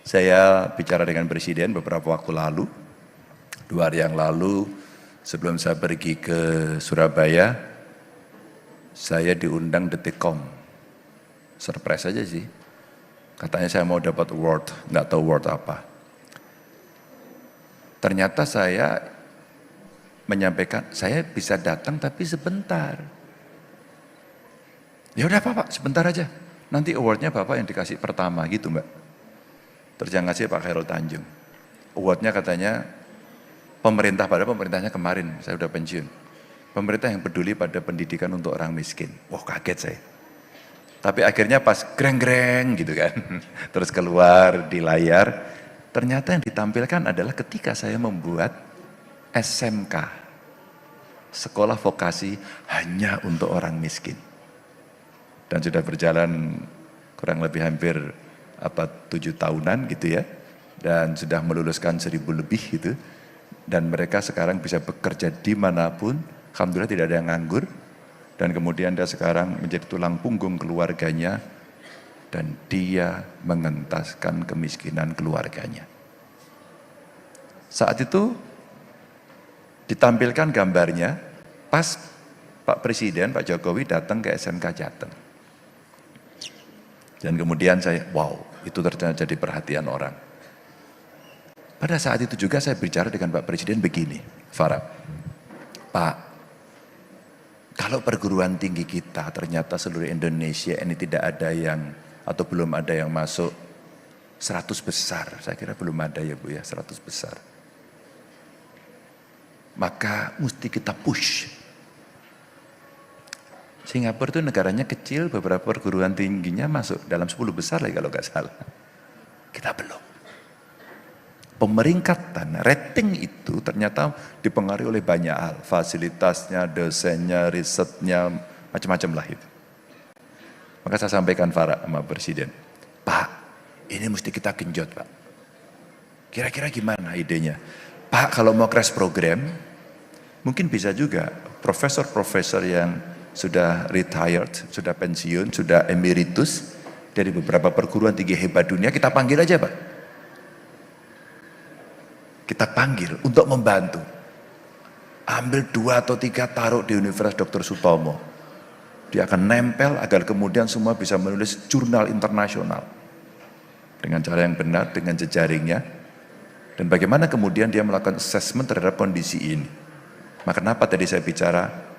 Saya bicara dengan Presiden beberapa waktu lalu. 2 hari yang lalu sebelum saya pergi ke Surabaya, saya diundang Detikcom. Surprise aja sih. Katanya saya mau dapat award, nggak tahu award apa. Ternyata saya menyampaikan, saya bisa datang tapi sebentar. Ya udah Pak, sebentar aja. Nanti awardnya Bapak yang dikasih pertama gitu Mbak. Terus yang ngasih Pak Khairul Tanjung. Awardnya katanya pemerintahnya kemarin, saya udah pensiun. Pemerintah yang peduli pada pendidikan untuk orang miskin. Wah kaget saya. Tapi akhirnya pas greng-greng gitu kan. Terus keluar di layar. Ternyata yang ditampilkan adalah ketika saya membuat SMK. Sekolah vokasi hanya untuk orang miskin. Dan sudah berjalan kurang lebih hampir 7 tahunan gitu ya, dan sudah meluluskan 1000 lebih gitu, dan mereka sekarang bisa bekerja dimanapun, alhamdulillah tidak ada yang nganggur, dan kemudian dia sekarang menjadi tulang punggung keluarganya, dan dia mengentaskan kemiskinan keluarganya. Saat itu ditampilkan gambarnya pas Pak Presiden, Pak Jokowi datang ke SMK Jateng. Dan kemudian saya, wow, itu ternyata jadi perhatian orang. Pada saat itu juga saya bicara dengan Pak Presiden begini, Farah, Pak, kalau perguruan tinggi kita ternyata seluruh Indonesia ini tidak ada yang, atau belum ada yang masuk 100 besar, saya kira belum ada ya Bu ya, 100 besar. Maka mesti kita push. Singapura itu negaranya kecil, beberapa perguruan tingginya masuk dalam 10 besar lagi kalau nggak salah. Kita belum. Pemeringkatan, rating itu ternyata dipengaruhi oleh banyak hal. Fasilitasnya, dosennya, risetnya, macam-macam lah itu. Maka saya sampaikan Farah sama Presiden, Pak, ini mesti kita genjot Pak. Kira-kira gimana idenya? Pak, kalau mau crash program, mungkin bisa juga profesor-profesor yang sudah retired, sudah pensiun, sudah emeritus dari beberapa perguruan tinggi hebat dunia, kita panggil aja Pak. Kita panggil untuk membantu. Ambil 2 atau 3 taruh di Universitas Dr. Sutomo. Dia akan nempel agar kemudian semua bisa menulis jurnal internasional. Dengan cara yang benar, dengan jejaringnya. Dan bagaimana kemudian dia melakukan assessment terhadap kondisi ini. Maka kenapa tadi saya bicara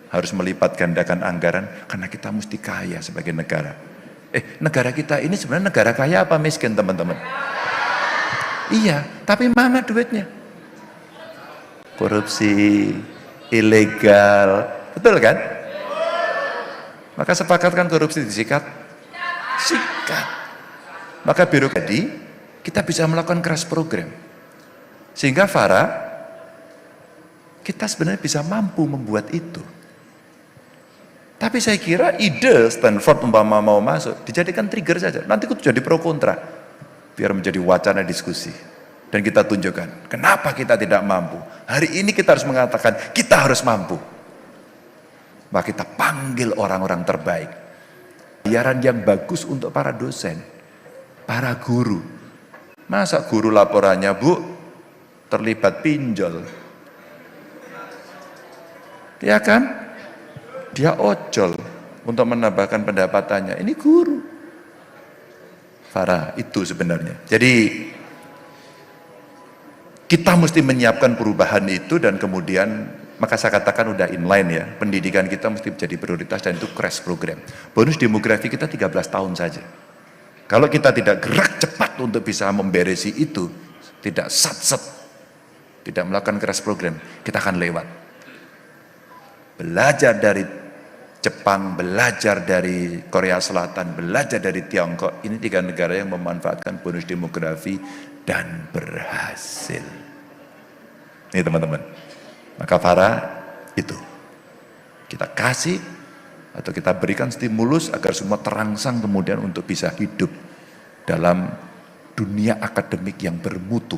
harus melipat gandakan anggaran, karena kita mesti kaya sebagai negara. Negara kita ini sebenarnya negara kaya apa miskin teman-teman? Iya, tapi mana duitnya? Korupsi, ilegal, betul kan? Maka sepakatkan korupsi disikat? Sikat. Maka birokrasi, kita bisa melakukan crash program. Sehingga Farah, kita sebenarnya bisa mampu membuat itu. Tapi saya kira ide Stanford umpama mau masuk, dijadikan trigger saja. Nanti itu jadi pro kontra. Biar menjadi wacana diskusi. Dan kita tunjukkan, kenapa kita tidak mampu. Hari ini kita harus mengatakan, kita harus mampu. Maka kita panggil orang-orang terbaik. Bayaran yang bagus untuk para dosen, para guru. Masa guru laporannya, Bu, terlibat pinjol. Ya kan? Dia ojol, untuk menambahkan pendapatannya. Ini guru. Farah, itu sebenarnya. Jadi kita mesti menyiapkan perubahan itu dan kemudian maka saya katakan udah inline ya. Pendidikan kita mesti menjadi prioritas dan itu crash program. Bonus demografi kita 13 tahun saja. Kalau kita tidak gerak cepat untuk bisa memberesi itu, tidak sat-set, tidak melakukan crash program, kita akan lewat. Belajar dari Jepang, belajar dari Korea Selatan, belajar dari Tiongkok. Ini 3 negara yang memanfaatkan bonus demografi dan berhasil. Ini teman-teman. Maka Farah itu kita kasih atau kita berikan stimulus agar semua terangsang kemudian untuk bisa hidup dalam dunia akademik yang bermutu.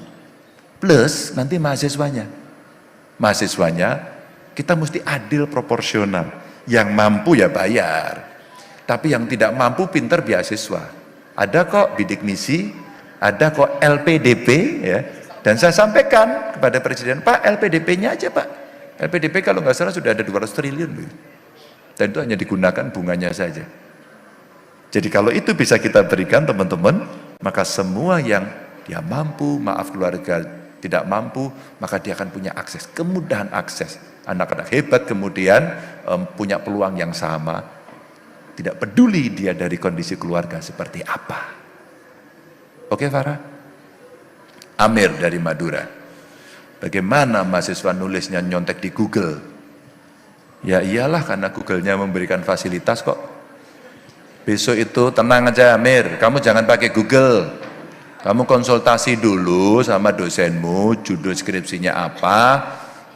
Plus nanti mahasiswanya kita mesti adil proporsional. Yang mampu ya bayar, tapi yang tidak mampu pinter beasiswa. Ada kok bidik misi, ada kok LPDP ya. Dan saya sampaikan kepada Presiden, Pak LPDP-nya aja Pak. LPDP kalau nggak salah sudah ada 200 triliun. Dan itu hanya digunakan bunganya saja. Jadi kalau itu bisa kita berikan teman-teman, maka semua yang dia mampu, maaf keluarga tidak mampu, maka dia akan punya akses, kemudahan akses. Anak-anak hebat kemudian punya peluang yang sama, tidak peduli dia dari kondisi keluarga seperti apa. Oke Farah? Amir dari Madura, bagaimana mahasiswa nulisnya nyontek di Google? Ya iyalah karena Google-nya memberikan fasilitas kok. Besok itu tenang aja Amir, kamu jangan pakai Google. Kamu konsultasi dulu sama dosenmu, judul skripsinya apa,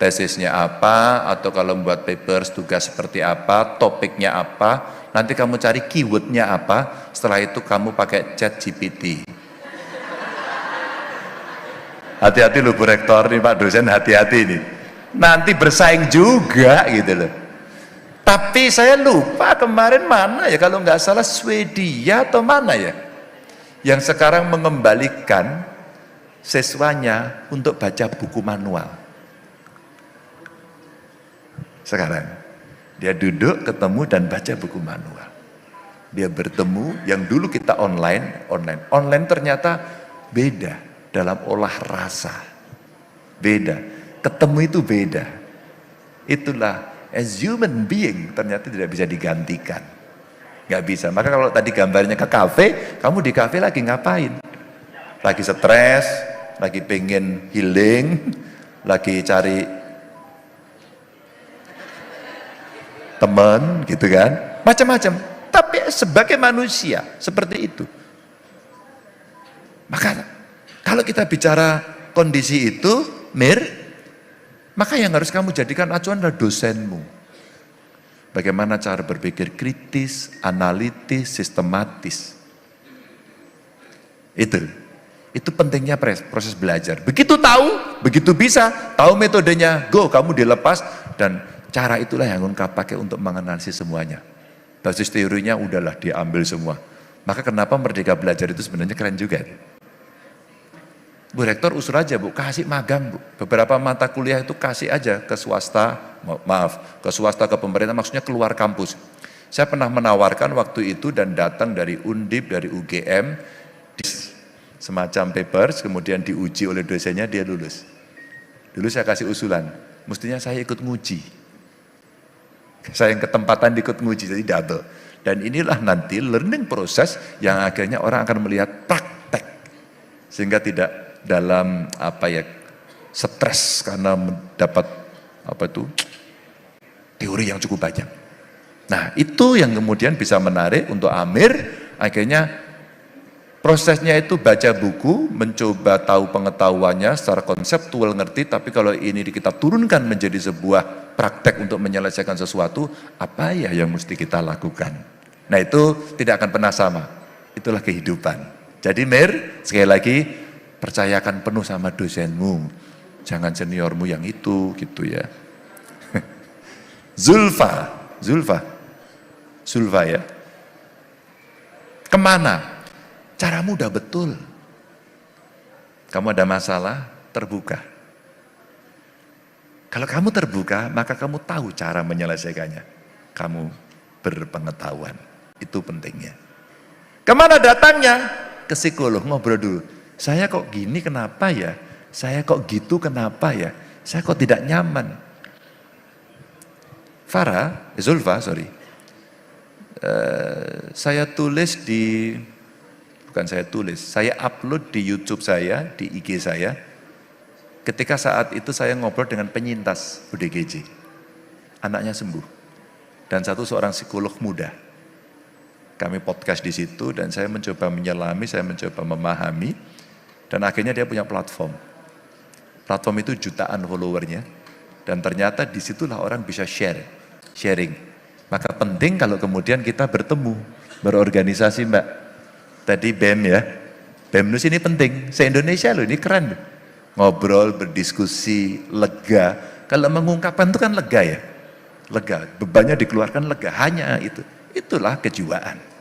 tesisnya apa, atau kalau membuat papers tugas seperti apa, topiknya apa, nanti kamu cari keywordnya apa, setelah itu kamu pakai ChatGPT. Hati-hati loh Bu Rektor, nih Pak dosen hati-hati nih. Nanti bersaing juga gitu loh. Tapi saya lupa kemarin mana ya, kalau nggak salah Swedia atau mana ya, yang sekarang mengembalikan siswanya untuk baca buku manual. Sekarang dia duduk, ketemu dan baca buku manual. Dia bertemu, yang dulu kita online ternyata beda dalam olah rasa, beda, ketemu itu beda. Itulah as human being ternyata tidak bisa digantikan, nggak bisa. Maka kalau tadi gambarnya ke kafe, kamu di kafe lagi ngapain? Lagi stres, lagi pengen healing, lagi cari teman gitu kan, macam-macam. Tapi sebagai manusia seperti itu. Maka kalau kita bicara kondisi itu, Mir, maka yang harus kamu jadikan acuan adalah dosenmu. Bagaimana cara berpikir kritis, analitis, sistematis. Itu pentingnya proses belajar. Begitu tahu, begitu bisa, tahu metodenya, go, kamu dilepas, dan cara itulah yang kamu pakai untuk menganalisis semuanya. Basis teorinya udahlah diambil semua. Maka kenapa Merdeka Belajar itu sebenarnya keren juga. Bu Rektor usul aja Bu, kasih magang Bu. Beberapa mata kuliah itu kasih aja ke swasta, ke swasta, ke pemerintah, maksudnya keluar kampus. Saya pernah menawarkan waktu itu dan datang dari Undip, dari UGM, semacam papers, kemudian diuji oleh dosennya, dia lulus. Dulu saya kasih usulan, mestinya saya ikut nguji. Saya yang ketempatan ikut nguji, jadi double. Dan inilah nanti learning proses yang akhirnya orang akan melihat praktek. Sehingga tidak dalam stres karena mendapat teori yang cukup banyak. Nah itu yang kemudian bisa menarik untuk Amir. Akhirnya prosesnya itu baca buku, mencoba tahu pengetahuannya secara konseptual ngerti, tapi kalau ini kita turunkan menjadi sebuah praktek untuk menyelesaikan sesuatu, apa ya yang mesti kita lakukan. Nah itu tidak akan pernah sama, itulah kehidupan. Jadi Mir, sekali lagi percayakan penuh sama dosenmu, jangan seniormu yang itu gitu ya. Zulfa ya, kemana? Caramu udah betul. Kamu ada masalah, terbuka. Kalau kamu terbuka, maka kamu tahu cara menyelesaikannya. Kamu berpengetahuan. Itu pentingnya. Kemana datangnya? Ke psikolog, ngobrol dulu. Saya kok gini kenapa ya? Saya kok gitu kenapa ya? Saya kok tidak nyaman. Zulfa, saya tulis saya upload di YouTube saya, di IG saya, ketika saat itu saya ngobrol dengan penyintas ODGJ. Anaknya sembuh. Dan seorang psikolog muda. Kami podcast di situ dan saya mencoba menyelami, saya mencoba memahami, dan akhirnya dia punya platform. Platform itu jutaan followernya, dan ternyata disitulah orang bisa sharing. Maka penting kalau kemudian kita bertemu, berorganisasi Mbak. Tadi BEM ya, BEM Nus ini penting, se-Indonesia loh, ini keren. Ngobrol, berdiskusi, lega. Kalau mengungkapkan itu kan lega ya, lega, bebannya dikeluarkan lega, hanya itu. Itulah kejiwaan.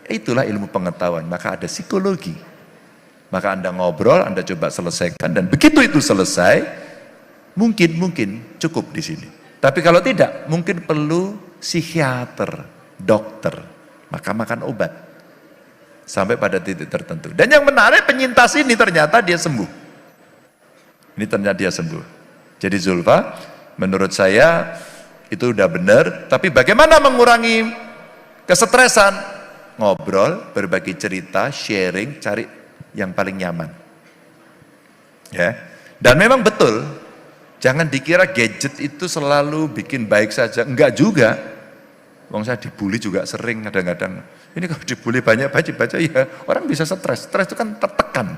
Itulah ilmu pengetahuan, maka ada psikologi. Maka Anda ngobrol, Anda coba selesaikan, dan begitu itu selesai, mungkin cukup di sini. Tapi kalau tidak, mungkin perlu psikiater, dokter, maka makan obat. Sampai pada titik tertentu. Dan yang menarik penyintas ini ternyata dia sembuh. Ini ternyata dia sembuh. Jadi Zulfa, menurut saya itu udah benar, tapi bagaimana mengurangi kesetresan? Ngobrol, berbagi cerita, sharing, cari yang paling nyaman. Ya. Dan memang betul, jangan dikira gadget itu selalu bikin baik saja, enggak juga. Wong saya dibully juga sering kadang-kadang. Ini kalau dibully banyak baca ya orang bisa stres. Stres itu kan tertekan,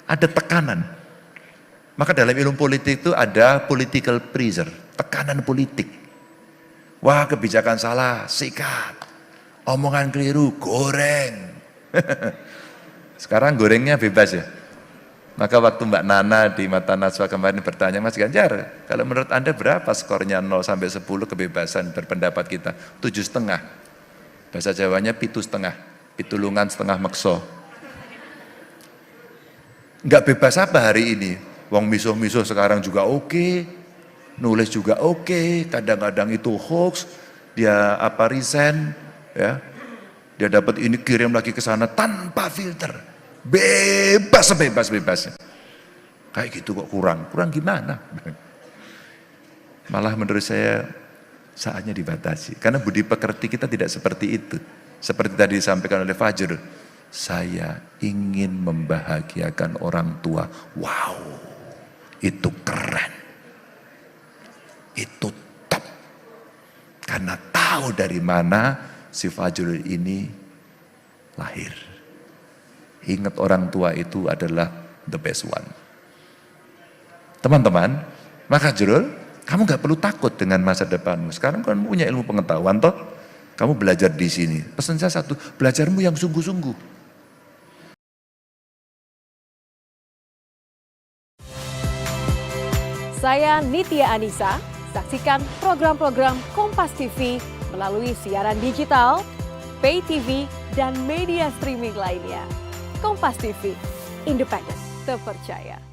ada tekanan. Maka dalam ilmu politik itu ada political pressure, tekanan politik. Wah kebijakan salah, sikat. Omongan keliru, goreng. Sekarang gorengnya bebas ya. Maka waktu Mbak Nana di Mata Najwa kemarin bertanya, Mas Ganjar, kalau menurut Anda berapa skornya 0 sampai 10 kebebasan berpendapat kita? 7,5. Bahasa Jawanya 7,5. Pitulungan setengah mekso. Enggak bebas apa hari ini? Wong misuh-misuh sekarang juga oke, nulis juga oke, kadang-kadang itu hoax, dia resign, ya, dia dapat ini kirim lagi ke sana tanpa filter, bebas sebebas-bebasnya. Kayak gitu kok kurang gimana? Malah menurut saya saatnya dibatasi, karena budi pekerti kita tidak seperti itu. Seperti tadi disampaikan oleh Fajr, saya ingin membahagiakan orang tua. Wow, itu keren, itu top, karena tahu dari mana si Fajrul ini lahir. Ingat orang tua itu adalah the best one. Teman-teman, maka Fajrul, kamu gak perlu takut dengan masa depanmu. Sekarang kamu punya ilmu pengetahuan toh, kamu belajar di sini. Pesan saya satu, belajarmu yang sungguh-sungguh. Saya Nitya Anissa, saksikan program-program Kompas TV melalui siaran digital, pay TV, dan media streaming lainnya. Kompas TV, independen, terpercaya.